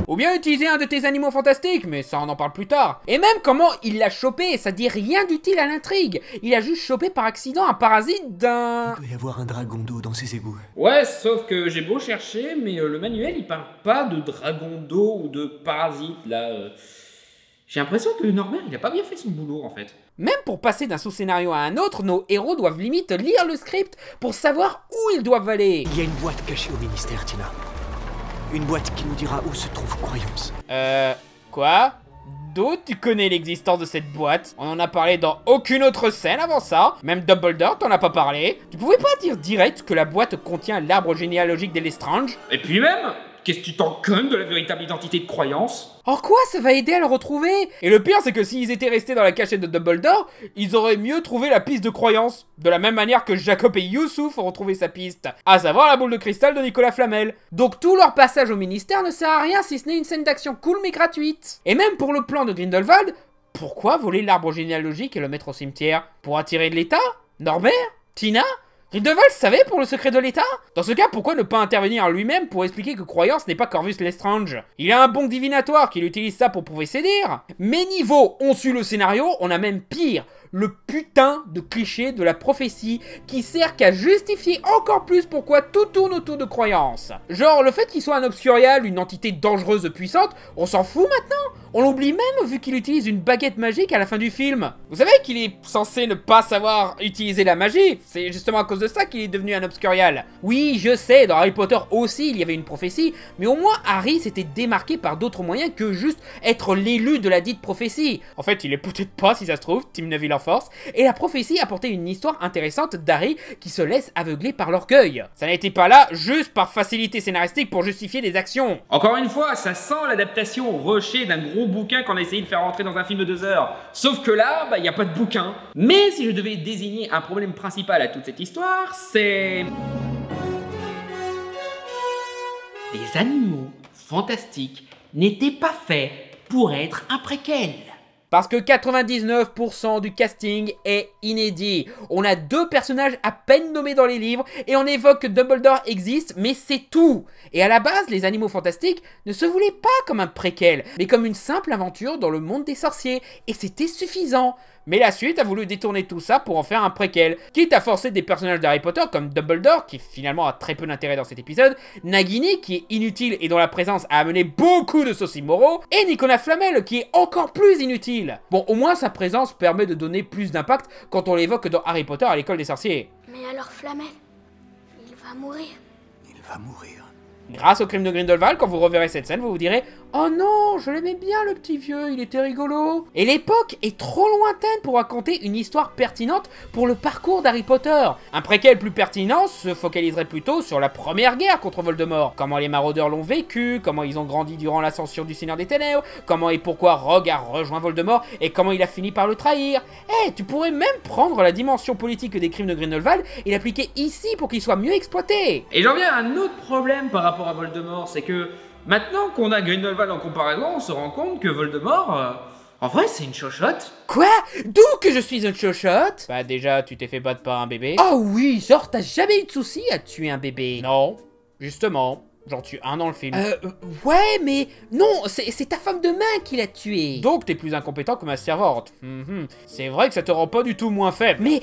Ou bien utiliser un de tes animaux fantastiques, mais ça on en parle plus tard. Et même comment il l'a chopé, ça dit rien d'utile à l'intrigue. Il a juste chopé par accident un parasite d'un...
Il doit y avoir un dragon d'eau dans ses égouts.
Ouais, sauf que j'ai beau chercher, mais le manuel il parle pas de dragon d'eau ou de parasite là. J'ai l'impression que Norbert il a pas bien fait son boulot en fait.
Même pour passer d'un sous-scénario à un autre, nos héros doivent limite lire le script pour savoir où ils doivent aller.
Il y a une boîte cachée au ministère, Tina. Une boîte qui nous dira où se trouve Croyance.
Quoi? D'où tu connais l'existence de cette boîte? On en a parlé dans aucune autre scène avant ça. Même Dumbledore t'en a pas parlé. Tu pouvais pas dire direct que la boîte contient l'arbre généalogique des Lestrange?
Et puis même, qu'est-ce que tu t'en connes de la véritable identité de Croyance?
En quoi ça va aider à le retrouver? Et le pire c'est que s'ils étaient restés dans la cachette de Dumbledore, ils auraient mieux trouvé la piste de Croyance. De la même manière que Jacob et Youssouf ont retrouvé sa piste. À savoir la boule de cristal de Nicolas Flamel. Donc tout leur passage au ministère ne sert à rien si ce n'est une scène d'action cool mais gratuite. Et même pour le plan de Grindelwald, pourquoi voler l'arbre généalogique et le mettre au cimetière? Pour attirer de l'État? Norbert? Tina? Grindelwald savait pour le secret de l'État? Dans ce cas, pourquoi ne pas intervenir lui-même pour expliquer que Croyance n'est pas Corvus Lestrange? Il a un bon divinatoire qu'il utilise ça pour prouver ses dires. Mais niveau on suit le scénario, on a même pire. Le putain de cliché de la prophétie qui sert qu'à justifier encore plus pourquoi tout tourne autour de Croyance. Genre le fait qu'il soit un obscurial, une entité dangereuse puissante, on s'en fout maintenant? On l'oublie même vu qu'il utilise une baguette magique à la fin du film. Vous savez qu'il est censé ne pas savoir utiliser la magie? C'est justement à cause de ça qu'il est devenu un obscurial. Oui, je sais, dans Harry Potter aussi il y avait une prophétie, mais au moins Harry s'était démarqué par d'autres moyens que juste être l'élu de la dite prophétie. En fait, il est peut-être pas, si ça se trouve, Team Neville en force, et la prophétie apportait une histoire intéressante d'Harry qui se laisse aveugler par l'orgueil. Ça n'était pas là juste par facilité scénaristique pour justifier des actions.
Encore une fois, ça sent l'adaptation rushée d'un gros bouquin qu'on a essayé de faire rentrer dans un film de 2 heures. Sauf que là, il n'y a pas de bouquin. Mais si je devais désigner un problème principal à toute cette histoire, c'est... les animaux fantastiques n'étaient pas faits pour être un préquel.
Parce que 99% du casting est inédit. On a 2 personnages à peine nommés dans les livres et on évoque que Dumbledore existe, mais c'est tout. Et à la base, les animaux fantastiques ne se voulaient pas comme un préquel, mais comme une simple aventure dans le monde des sorciers. Et c'était suffisant. Mais la suite a voulu détourner tout ça pour en faire un préquel, quitte à forcer des personnages d'Harry Potter comme Dumbledore, qui finalement a très peu d'intérêt dans cet épisode, Nagini, qui est inutile et dont la présence a amené beaucoup de saucisses moraux, et Nicolas Flamel, qui est encore plus inutile. Bon, au moins sa présence permet de donner plus d'impact quand on l'évoque dans Harry Potter à l'école des sorciers.
Mais alors Flamel, il va mourir.
Il va mourir.
Grâce au crime de Grindelwald, quand vous reverrez cette scène, vous vous direz « Oh non, je l'aimais bien le petit vieux, il était rigolo !» Et l'époque est trop lointaine pour raconter une histoire pertinente pour le parcours d'Harry Potter. Un préquel plus pertinent se focaliserait plutôt sur la première guerre contre Voldemort. Comment les maraudeurs l'ont vécu, comment ils ont grandi durant l'ascension du Seigneur des Ténèbres, comment et pourquoi Rogue a rejoint Voldemort et comment il a fini par le trahir. Tu pourrais même prendre la dimension politique des crimes de Grindelwald et l'appliquer ici pour qu'il soit mieux exploité.
Et j'en viens à un autre problème par rapport à Voldemort, c'est que maintenant qu'on a Grindelwald en comparaison, on se rend compte que Voldemort, en vrai, c'est une chochotte.
Quoi? D'où que je suis une chochotte? Bah déjà, tu t'es fait battre par un bébé. Oh oui, genre t'as jamais eu de souci à tuer un bébé? Non, justement. J'en tue un dans le film. Ouais, mais non, c'est ta femme de main qui l'a tué. Donc t'es plus incompétent que ma servante. C'est vrai que ça te rend pas du tout moins faible. Mais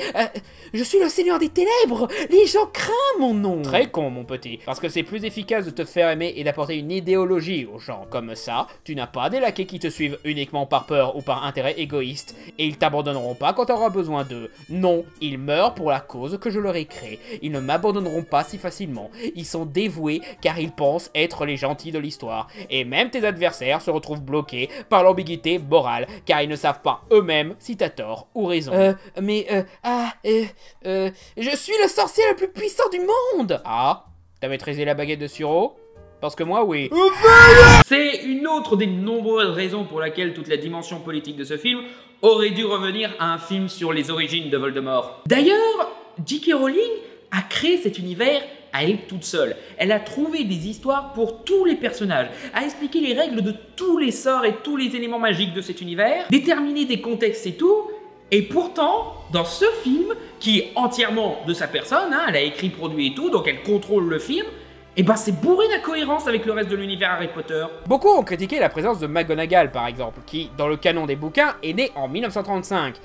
je suis le Seigneur des Ténèbres. Les gens craignent mon nom. Très con, mon petit. Parce que c'est plus efficace de te faire aimer et d'apporter une idéologie aux gens. Comme ça, tu n'as pas des laquais qui te suivent uniquement par peur ou par intérêt égoïste. Et ils t'abandonneront pas quand t'auras besoin d'eux. Non, ils meurent pour la cause que je leur ai créée. Ils ne m'abandonneront pas si facilement. Ils sont dévoués car ils pensent être les gentils de l'histoire. Et même tes adversaires se retrouvent bloqués par l'ambiguïté morale, car ils ne savent pas eux-mêmes si t'as tort ou raison. Je suis le sorcier le plus puissant du monde! Ah, t'as maîtrisé la baguette de Suro? Parce que moi, oui.
C'est une autre des nombreuses raisons pour laquelle toute la dimension politique de ce film aurait dû revenir à un film sur les origines de Voldemort. D'ailleurs, J.K. Rowling a créé cet univers à elle toute seule. Elle a trouvé des histoires pour tous les personnages, a expliqué les règles de tous les sorts et tous les éléments magiques de cet univers, déterminé des contextes et tout. Et pourtant, dans ce film, qui est entièrement de sa personne, hein, elle a écrit, produit et tout, donc elle contrôle le film, et ben c'est bourré d'incohérence avec le reste de l'univers Harry Potter.
Beaucoup ont critiqué la présence de McGonagall par exemple, qui, dans le canon des bouquins, est née en 1935,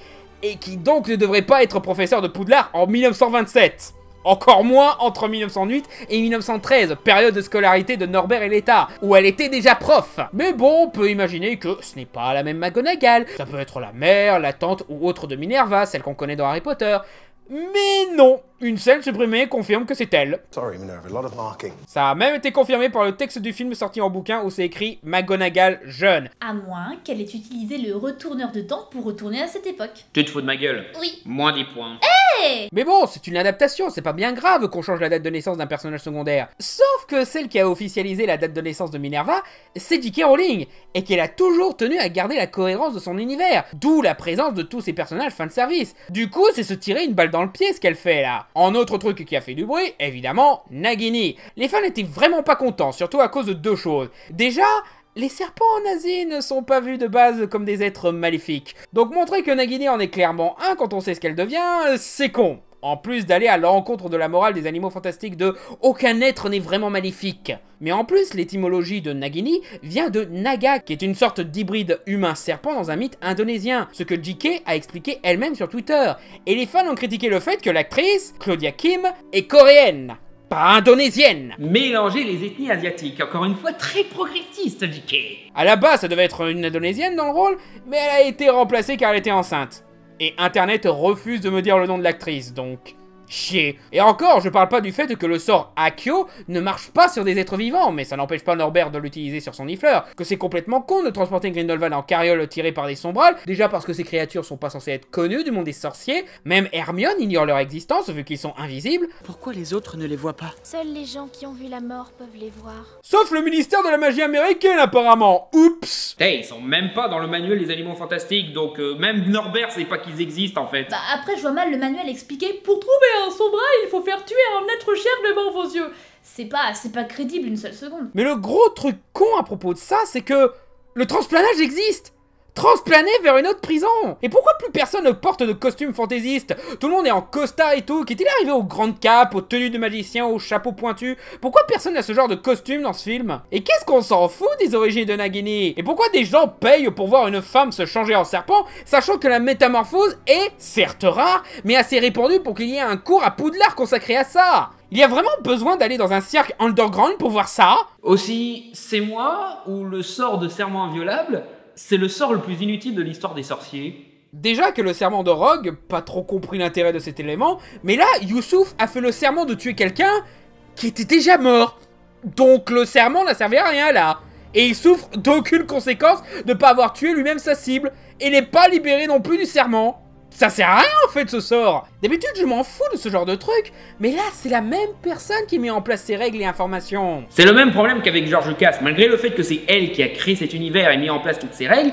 et qui donc ne devrait pas être professeur de Poudlard en 1927. Encore moins entre 1908 et 1913, période de scolarité de Norbert et Leta, où elle était déjà prof. Mais bon, on peut imaginer que ce n'est pas la même McGonagall, ça peut être la mère, la tante ou autre de Minerva, celle qu'on connaît dans Harry Potter. Mais non, une scène supprimée confirme que c'est elle.
Sorry, Minerva, a lot of marking.
Ça a même été confirmé par le texte du film sorti en bouquin où c'est écrit McGonagall jeune.
À moins qu'elle ait utilisé le retourneur de temps pour retourner à cette époque.
Tu te fous de ma gueule?
Oui.
Moins 10 points.
Hey!
Mais bon, c'est une adaptation, c'est pas bien grave qu'on change la date de naissance d'un personnage secondaire. Sauf que celle qui a officialisé la date de naissance de Minerva, c'est J.K. Rowling, et qu'elle a toujours tenu à garder la cohérence de son univers, d'où la présence de tous ces personnages fanservice. Du coup, c'est se tirer une balle dans le pied ce qu'elle fait là. En autre truc qui a fait du bruit, évidemment, Nagini. Les fans étaient vraiment pas contents, surtout à cause de deux choses. Déjà, les serpents en Asie ne sont pas vus de base comme des êtres maléfiques. Donc montrer que Nagini en est clairement un quand on sait ce qu'elle devient, c'est con. En plus d'aller à l'encontre de la morale des animaux fantastiques de « aucun être n'est vraiment maléfique ». Mais en plus, l'étymologie de Nagini vient de Naga, qui est une sorte d'hybride humain-serpent dans un mythe indonésien, ce que JK a expliqué elle-même sur Twitter. Et les fans ont critiqué le fait que l'actrice, Claudia Kim, est coréenne, pas indonésienne.
Mélanger les ethnies asiatiques, encore une fois très progressiste, JK.
À la base, ça devait être une indonésienne dans le rôle, mais elle a été remplacée car elle était enceinte. Et Internet refuse de me dire le nom de l'actrice, donc... chier. Et encore, je parle pas du fait que le sort Accio ne marche pas sur des êtres vivants, mais ça n'empêche pas Norbert de l'utiliser sur son nifleur, que c'est complètement con de transporter Grindelwald en carriole tirée par des sombrales, déjà parce que ces créatures sont pas censées être connues du monde des sorciers, même Hermione ignore leur existence vu qu'ils sont invisibles.
Pourquoi les autres ne les voient pas?
Seuls les gens qui ont vu la mort peuvent les voir.
Sauf le ministère de la magie américaine apparemment, oups.
Hey, ils sont même pas dans le manuel des animaux fantastiques, donc même Norbert sait pas qu'ils existent en fait.
Bah après je vois mal le manuel expliquer pour trouver un sombra, il faut faire tuer un être cher devant vos yeux. C'est pas crédible une seule seconde.
Mais le gros truc con à propos de ça, c'est que le transplanage existe. Transplaner vers une autre prison. Et pourquoi plus personne ne porte de costume fantaisiste? Tout le monde est en costard et tout. Qu'est-il arrivé aux grandes capes, aux tenues de magicien, aux chapeaux pointus? Pourquoi personne n'a ce genre de costume dans ce film? Et qu'est-ce qu'on s'en fout des origines de Nagini? Et pourquoi des gens payent pour voir une femme se changer en serpent, sachant que la métamorphose est, certes rare, mais assez répandue pour qu'il y ait un cours à Poudlard consacré à ça? Il y a vraiment besoin d'aller dans un cirque underground pour voir ça?
Aussi, c'est moi ou le sort de serment inviolable? C'est le sort le plus inutile de l'histoire des sorciers.
Déjà que le serment de Rogue, pas trop compris l'intérêt de cet élément, mais là, Youssouf a fait le serment de tuer quelqu'un qui était déjà mort. Donc le serment n'a servi à rien là. Et il souffre d'aucune conséquence de pas avoir tué lui-même sa cible, et n'est pas libéré non plus du serment. Ça sert à rien en fait ce sort. D'habitude je m'en fous de ce genre de truc, mais là c'est la même personne qui met en place ces règles et informations.
C'est le même problème qu'avec George Lucas, malgré le fait que c'est elle qui a créé cet univers et mis en place toutes ces règles,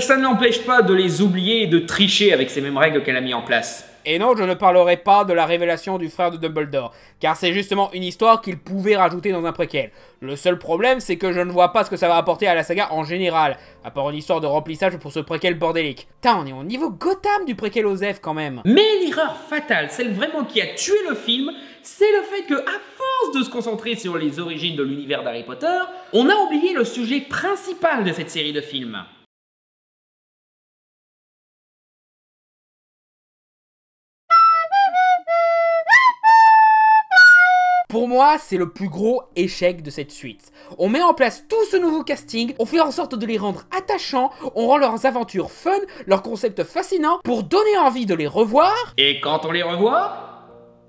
ça ne l'empêche pas de les oublier et de tricher avec ces mêmes règles qu'elle a mis en place.
Et non, je ne parlerai pas de la révélation du frère de Dumbledore, car c'est justement une histoire qu'il pouvait rajouter dans un préquel. Le seul problème, c'est que je ne vois pas ce que ça va apporter à la saga en général, à part une histoire de remplissage pour ce préquel bordélique. Putain, on est au niveau Gotham du préquel Osef quand même.
Mais l'erreur fatale, celle vraiment qui a tué le film, c'est le fait que, à force de se concentrer sur les origines de l'univers d'Harry Potter, on a oublié le sujet principal de cette série de films.
Pour moi, c'est le plus gros échec de cette suite. On met en place tout ce nouveau casting, on fait en sorte de les rendre attachants, on rend leurs aventures fun, leurs concepts fascinants, pour donner envie de les revoir.
Et quand on les revoit,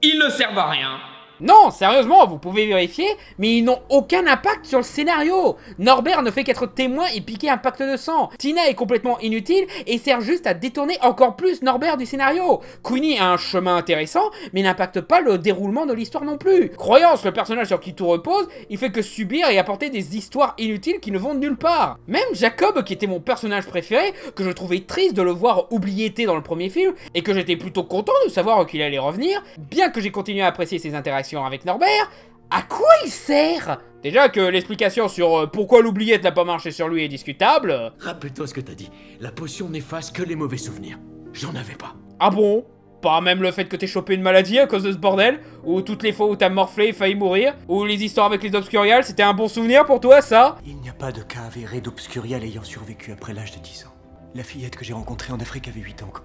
ils ne servent à rien.
Non, sérieusement, vous pouvez vérifier, mais ils n'ont aucun impact sur le scénario. Norbert ne fait qu'être témoin et piquer un pacte de sang. Tina est complètement inutile et sert juste à détourner encore plus Norbert du scénario. Queenie a un chemin intéressant, mais n'impacte pas le déroulement de l'histoire non plus. Croyance, le personnage sur qui tout repose, il fait que subir et apporter des histoires inutiles qui ne vont nulle part. Même Jacob, qui était mon personnage préféré, que je trouvais triste de le voir oubliété dans le premier film, et que j'étais plutôt content de savoir qu'il allait revenir, bien que j'ai continué à apprécier ses interactions, relation avec Norbert, à quoi il sert? Déjà que l'explication sur pourquoi l'oubliette n'a pas marché sur lui est discutable.
Rappelle-toi ce que t'as dit. La potion n'efface que les mauvais souvenirs. J'en avais pas.
Ah bon? Pas même le fait que t'aies chopé une maladie à cause de ce bordel? Ou toutes les fois où t'as morflé et failli mourir? Ou les histoires avec les Obscurials, c'était un bon souvenir pour toi, ça?
Il n'y a pas de cas avéré d'Obscurial ayant survécu après l'âge de 10 ans. La fillette que j'ai rencontrée en Afrique avait 8 ans quand...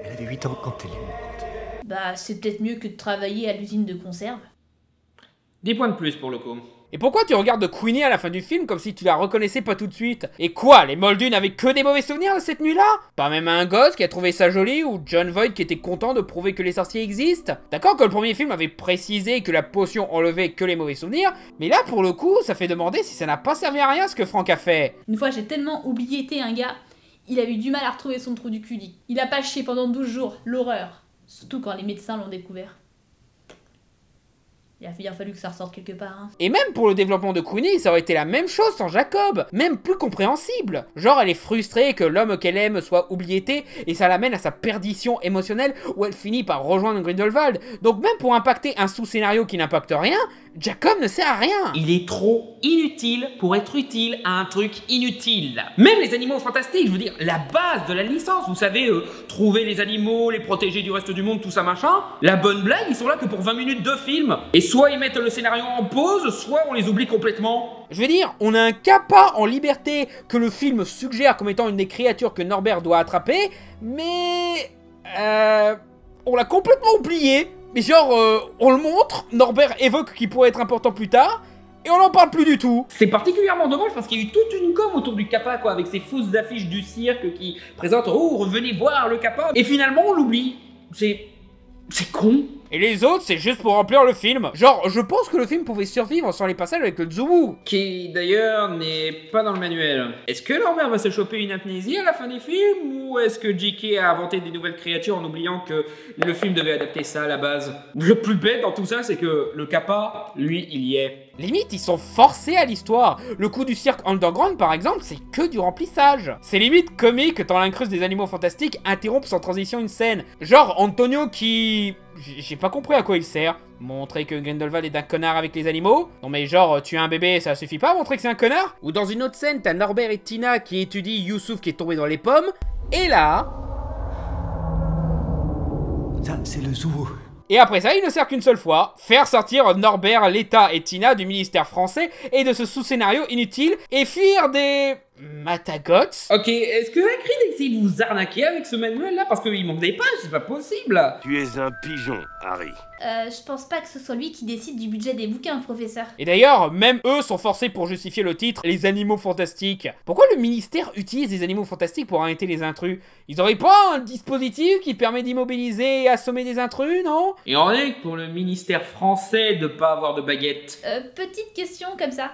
Elle avait 8 ans quand elle est morte.
Bah, c'est peut-être mieux que de travailler à l'usine de conserve.
10 points de plus pour le coup.
Et pourquoi tu regardes Queenie à la fin du film comme si tu la reconnaissais pas tout de suite? Et quoi, les Moldus n'avaient que des mauvais souvenirs de cette nuit-là? Pas même un gosse qui a trouvé ça joli ou John Voight qui était content de prouver que les sorciers existent? D'accord que le premier film avait précisé que la potion enlevait que les mauvais souvenirs, mais là pour le coup, ça fait demander si ça n'a pas servi à rien ce que Frank a fait.
Une fois, j'ai tellement oublié un gars, il a eu du mal à retrouver son trou du cul. Il a pas chié pendant 12 jours, l'horreur. Surtout quand les médecins l'ont découvert. Il a bien fallu que ça ressorte quelque part, hein.
Et même pour le développement de Queenie, ça aurait été la même chose sans Jacob, même plus compréhensible. Genre elle est frustrée que l'homme qu'elle aime soit oubliété, et ça l'amène à sa perdition émotionnelle où elle finit par rejoindre Grindelwald. Donc même pour impacter un sous-scénario qui n'impacte rien, Jacob ne sert à rien.
Il est trop inutile pour être utile à un truc inutile. Même les animaux fantastiques, je veux dire, la base de la licence, vous savez, trouver les animaux, les protéger du reste du monde, tout ça machin. La bonne blague, ils sont là que pour 20 minutes de film. Et soit ils mettent le scénario en pause, soit on les oublie complètement.
Je veux dire, on a un Kappa en liberté que le film suggère comme étant une des créatures que Norbert doit attraper, mais... on l'a complètement oublié. Mais genre, on le montre, Norbert évoque qu'il pourrait être important plus tard, et on n'en parle plus du tout.
C'est particulièrement dommage parce qu'il y a eu toute une com autour du Kappa, quoi, avec ces fausses affiches du cirque qui présentent « Oh, revenez voir le Kappa !» Et finalement, on l'oublie. C'est con.
Et les autres, c'est juste pour remplir le film. Genre, je pense que le film pouvait survivre sans les passages avec le Zoubou.
Qui, d'ailleurs, n'est pas dans le manuel. Est-ce que Norbert va se choper une amnésie à la fin des films? Ou est-ce que J.K. a inventé des nouvelles créatures en oubliant que le film devait adapter ça à la base? Le plus bête dans tout ça, c'est que le Kappa, lui, il y est.
Limite, ils sont forcés à l'histoire. Le coup du cirque underground, par exemple, c'est que du remplissage. C'est limite comique quand l'incruste des animaux fantastiques interrompt sans transition une scène. Genre Antonio qui... J'ai pas compris à quoi il sert. Montrer que Grindelwald est un connard avec les animaux? Non mais genre, tuer un bébé, ça suffit pas à montrer que c'est un connard? Ou dans une autre scène, t'as Norbert et Tina qui étudient Youssouf qui est tombé dans les pommes. Et là...
Ça, c'est le zoo.
Et après ça, il ne sert qu'une seule fois, faire sortir Norbert, l'État et Tina du ministère français et de ce sous-scénario inutile et fuir des... Matagots.
Ok, est-ce que Hagrid essaye de vous arnaquer avec ce manuel-là? Parce qu'il manque des pages, c'est pas possible.
Tu es un pigeon, Harry.
Je pense pas que ce soit lui qui décide du budget des bouquins, professeur.
Et d'ailleurs, même eux sont forcés pour justifier le titre, les animaux fantastiques. Pourquoi le ministère utilise les animaux fantastiques pour arrêter les intrus? Ils auraient pas un dispositif qui permet d'immobiliser et assommer des intrus, non?
Et on est pour le ministère français de pas avoir de baguette.
Petite question comme ça.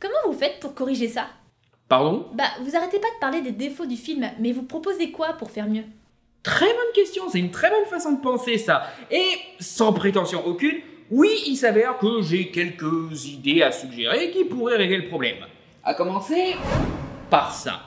Comment vous faites pour corriger ça?
Pardon?
Bah, vous arrêtez pas de parler des défauts du film, mais vous proposez quoi pour faire mieux?
Très bonne question, c'est une très bonne façon de penser ça. Et sans prétention aucune, oui, il s'avère que j'ai quelques idées à suggérer qui pourraient régler le problème. À commencer par ça.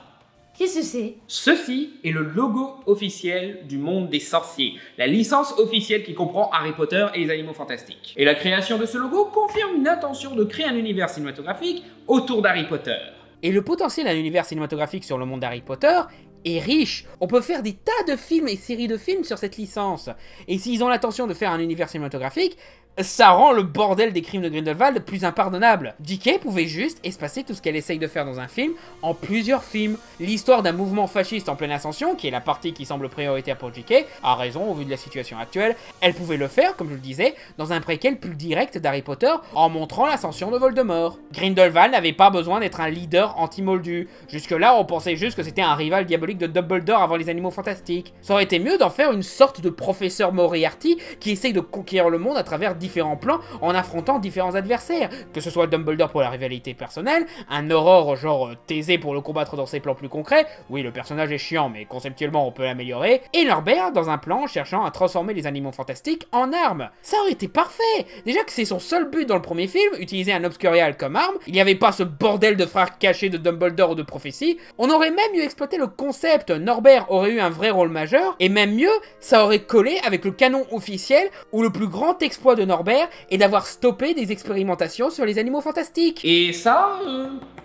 Qu'est-ce que c'est?
Ceci est le logo officiel du monde des sorciers, la licence officielle qui comprend Harry Potter et les animaux fantastiques. Et la création de ce logo confirme une intention de créer un univers cinématographique autour d'Harry Potter.
Et le potentiel d'un univers cinématographique sur le monde d'Harry Potter est riche. On peut faire des tas de films et séries de films sur cette licence. Et s'ils ont l'intention de faire un univers cinématographique, ça rend le bordel des crimes de Grindelwald plus impardonnable. J.K. pouvait juste espacer tout ce qu'elle essaye de faire dans un film en plusieurs films. L'histoire d'un mouvement fasciste en pleine ascension, qui est la partie qui semble prioritaire pour J.K., a raison au vu de la situation actuelle. Elle pouvait le faire, comme je le disais, dans un préquel plus direct d'Harry Potter, en montrant l'ascension de Voldemort. Grindelwald n'avait pas besoin d'être un leader anti-moldu. Jusque-là, on pensait juste que c'était un rival diabolique de Dumbledore avant les animaux fantastiques. Ça aurait été mieux d'en faire une sorte de professeur Moriarty qui essaye de conquérir le monde à travers différents plans en affrontant différents adversaires, que ce soit Dumbledore pour la rivalité personnelle, un Aurore genre Thésée pour le combattre dans ses plans plus concrets, oui le personnage est chiant mais conceptuellement on peut l'améliorer, et Norbert dans un plan cherchant à transformer les animaux fantastiques en armes. Ça aurait été parfait. Déjà que c'est son seul but dans le premier film, utiliser un Obscurial comme arme, il n'y avait pas ce bordel de frères cachés de Dumbledore ou de prophétie, on aurait même mieux exploité le concept, Norbert aurait eu un vrai rôle majeur, et même mieux, ça aurait collé avec le canon officiel où le plus grand exploit de Norbert et d'avoir stoppé des expérimentations sur les animaux fantastiques.
Et ça,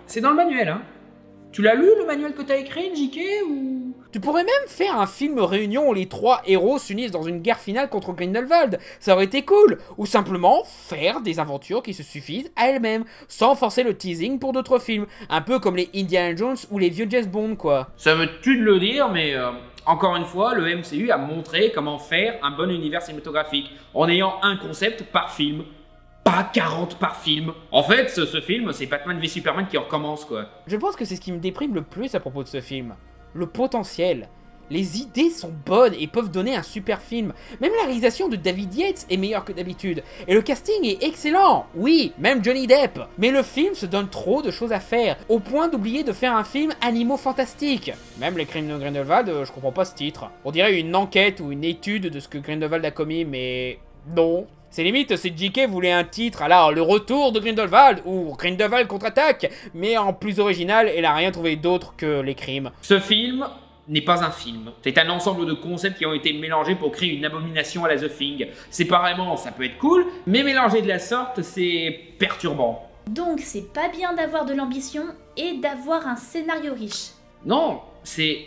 c'est dans le manuel, hein. Tu l'as lu, le manuel que t'as écrit, JK, ou...
Tu pourrais même faire un film réunion où les 3 héros s'unissent dans une guerre finale contre Grindelwald, ça aurait été cool. Ou simplement faire des aventures qui se suffisent à elles-mêmes, sans forcer le teasing pour d'autres films. Un peu comme les Indiana Jones ou les vieux James Bond, quoi.
Ça me tue de le dire, mais encore une fois, le MCU a montré comment faire un bon univers cinématographique, en ayant un concept par film. Pas 40 par film. En fait, ce film, c'est Batman v Superman qui recommence, quoi.
Je pense que c'est ce qui me déprime le plus à propos de ce film. Le potentiel. Les idées sont bonnes et peuvent donner un super film. Même la réalisation de David Yates est meilleure que d'habitude. Et le casting est excellent. Oui, même Johnny Depp. Mais le film se donne trop de choses à faire, au point d'oublier de faire un film animaux fantastiques. Même Les Crimes de Grindelwald, je comprends pas ce titre. On dirait une enquête ou une étude de ce que Grindelwald a commis, mais... non. C'est limite si JK voulait un titre, alors Le Retour de Grindelwald ou Grindelwald contre-attaque, mais en plus original, elle a rien trouvé d'autre que Les Crimes.
Ce film n'est pas un film. C'est un ensemble de concepts qui ont été mélangés pour créer une abomination à la The Thing. Séparément, ça peut être cool, mais mélanger de la sorte, c'est perturbant.
Donc c'est pas bien d'avoir de l'ambition et d'avoir un scénario riche.
Non, c'est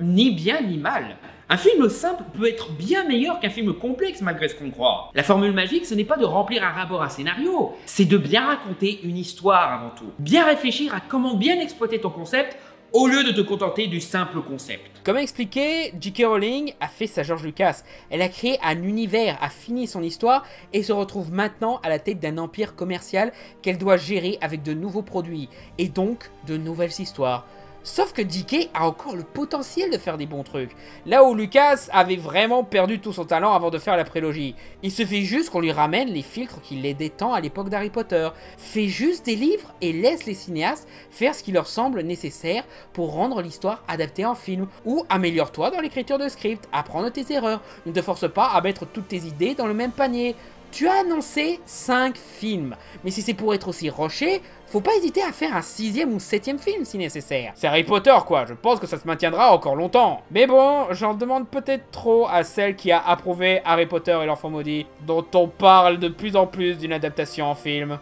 ni bien ni mal. Un film simple peut être bien meilleur qu'un film complexe malgré ce qu'on croit. La formule magique, ce n'est pas de remplir un rapport à scénario, c'est de bien raconter une histoire avant tout. Bien réfléchir à comment bien exploiter ton concept au lieu de te contenter du simple concept.
Comme expliqué, J.K. Rowling a fait sa George Lucas. Elle a créé un univers, a fini son histoire et se retrouve maintenant à la tête d'un empire commercial qu'elle doit gérer avec de nouveaux produits et donc de nouvelles histoires. Sauf que J.K. a encore le potentiel de faire des bons trucs, là où Lucas avait vraiment perdu tout son talent avant de faire la prélogie. Il suffit juste qu'on lui ramène les filtres qui l'aidaient tant à l'époque d'Harry Potter. Fais juste des livres et laisse les cinéastes faire ce qui leur semble nécessaire pour rendre l'histoire adaptée en film. Ou améliore-toi dans l'écriture de script, apprends de tes erreurs, ne te force pas à mettre toutes tes idées dans le même panier. Tu as annoncé 5 films, mais si c'est pour être aussi rushé, faut pas hésiter à faire un 6e ou 7e film si nécessaire. C'est Harry Potter quoi, je pense que ça se maintiendra encore longtemps. Mais bon, j'en demande peut-être trop à celle qui a approuvé Harry Potter et l'Enfant Maudit, dont on parle de plus en plus d'une adaptation en film.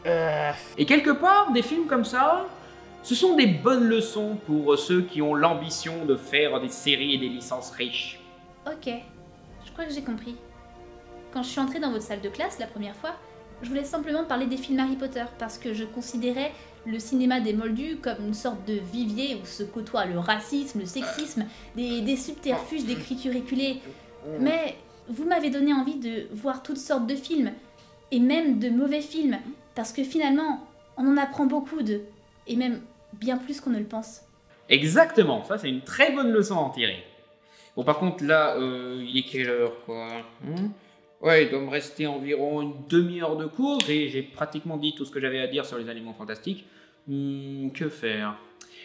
Et quelque part, des films comme ça, ce sont des bonnes leçons pour ceux qui ont l'ambition de faire des séries et des licences riches.
Ok, je crois que j'ai compris. Quand je suis entrée dans votre salle de classe la première fois, je voulais simplement parler des films Harry Potter parce que je considérais le cinéma des Moldus comme une sorte de vivier où se côtoient le racisme, le sexisme, des subterfuges d'écriture éculée. Mais vous m'avez donné envie de voir toutes sortes de films, et même de mauvais films, parce que finalement, on en apprend beaucoup d'eux, et même bien plus qu'on ne le pense.
Exactement, ça c'est une très bonne leçon à en tirer. Bon par contre là, il est quelle heure quoi Ouais, il doit me rester environ une demi-heure de cours et j'ai pratiquement dit tout ce que j'avais à dire sur les animaux fantastiques. Que faire?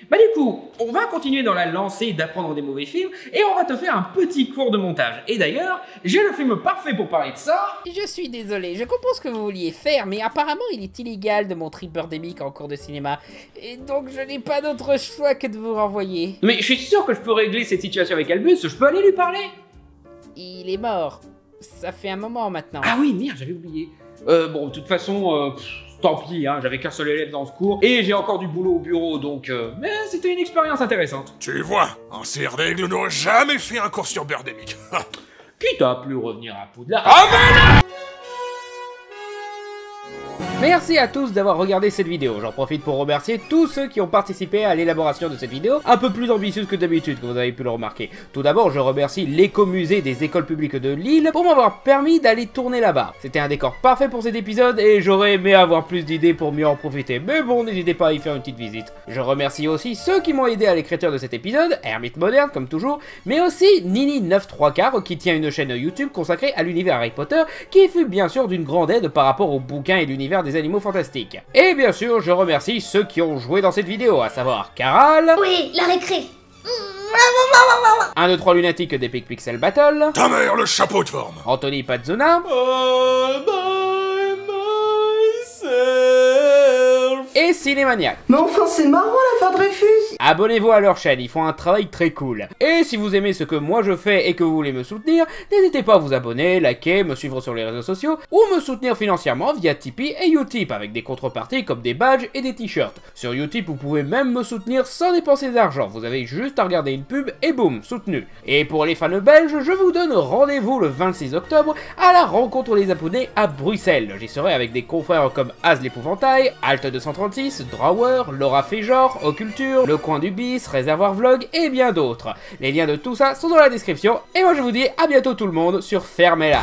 Bah du coup, on va continuer dans la lancée d'apprendre des mauvais films et on va te faire un petit cours de montage. Et d'ailleurs, j'ai le film parfait pour parler de ça.
Je suis désolé, je comprends ce que vous vouliez faire, mais apparemment il est illégal de montrer Birdemic en cours de cinéma. Et donc je n'ai pas d'autre choix que de vous renvoyer.
Mais je suis sûr que je peux régler cette situation avec Albus, je peux aller lui parler.
Il est mort. Ça fait un moment maintenant.
Ah oui, merde, j'avais oublié. Bon, de toute façon, tant pis, hein, j'avais qu'un seul élève dans ce cours, et j'ai encore du boulot au bureau, donc... mais c'était une expérience intéressante.
Tu vois, un CRDaigle n'aurait jamais fait un cours sur Birdemic.
Qui t'a plu revenir à Poudlard? Ah ben
Merci à tous d'avoir regardé cette vidéo. J'en profite pour remercier tous ceux qui ont participé à l'élaboration de cette vidéo, un peu plus ambitieuse que d'habitude, comme vous avez pu le remarquer. Tout d'abord, je remercie l'écomusée des écoles publiques de Lille pour m'avoir permis d'aller tourner là-bas. C'était un décor parfait pour cet épisode et j'aurais aimé avoir plus d'idées pour mieux en profiter. Mais bon, n'hésitez pas à y faire une petite visite. Je remercie aussi ceux qui m'ont aidé à l'écriture de cet épisode, Hermite Moderne comme toujours, mais aussi Nini93 qui tient une chaîne YouTube consacrée à l'univers Harry Potter, qui fut bien sûr d'une grande aide par rapport au bouquin et l'univers des animaux fantastiques. Et bien sûr, je remercie ceux qui ont joué dans cette vidéo, à savoir Caral.
Oui, la récré.
1, 2, 3 lunatiques d'Epic Pixel Battle.
Ta mère, le chapeau de forme.
Anthony Pazzona. Et et Cinémaniac.
Mais enfin, c'est marrant l'affaire Dreyfus.
Abonnez-vous à leur chaîne, ils font un travail très cool. Et si vous aimez ce que moi je fais et que vous voulez me soutenir, n'hésitez pas à vous abonner, liker, me suivre sur les réseaux sociaux ou me soutenir financièrement via Tipeee et Utip avec des contreparties comme des badges et des t-shirts. Sur Utip, vous pouvez même me soutenir sans dépenser d'argent, vous avez juste à regarder une pub et boum, soutenu. Et pour les fans belges, je vous donne rendez-vous le 26 octobre à la rencontre des abonnés à Bruxelles. J'y serai avec des confrères comme Az l'épouvantail, Alt 236, Drawer, Laura Féjor, Occulture, Le Coin du Bis, Réservoir Vlog et bien d'autres. Les liens de tout ça sont dans la description et moi je vous dis à bientôt tout le monde sur Fermez-la.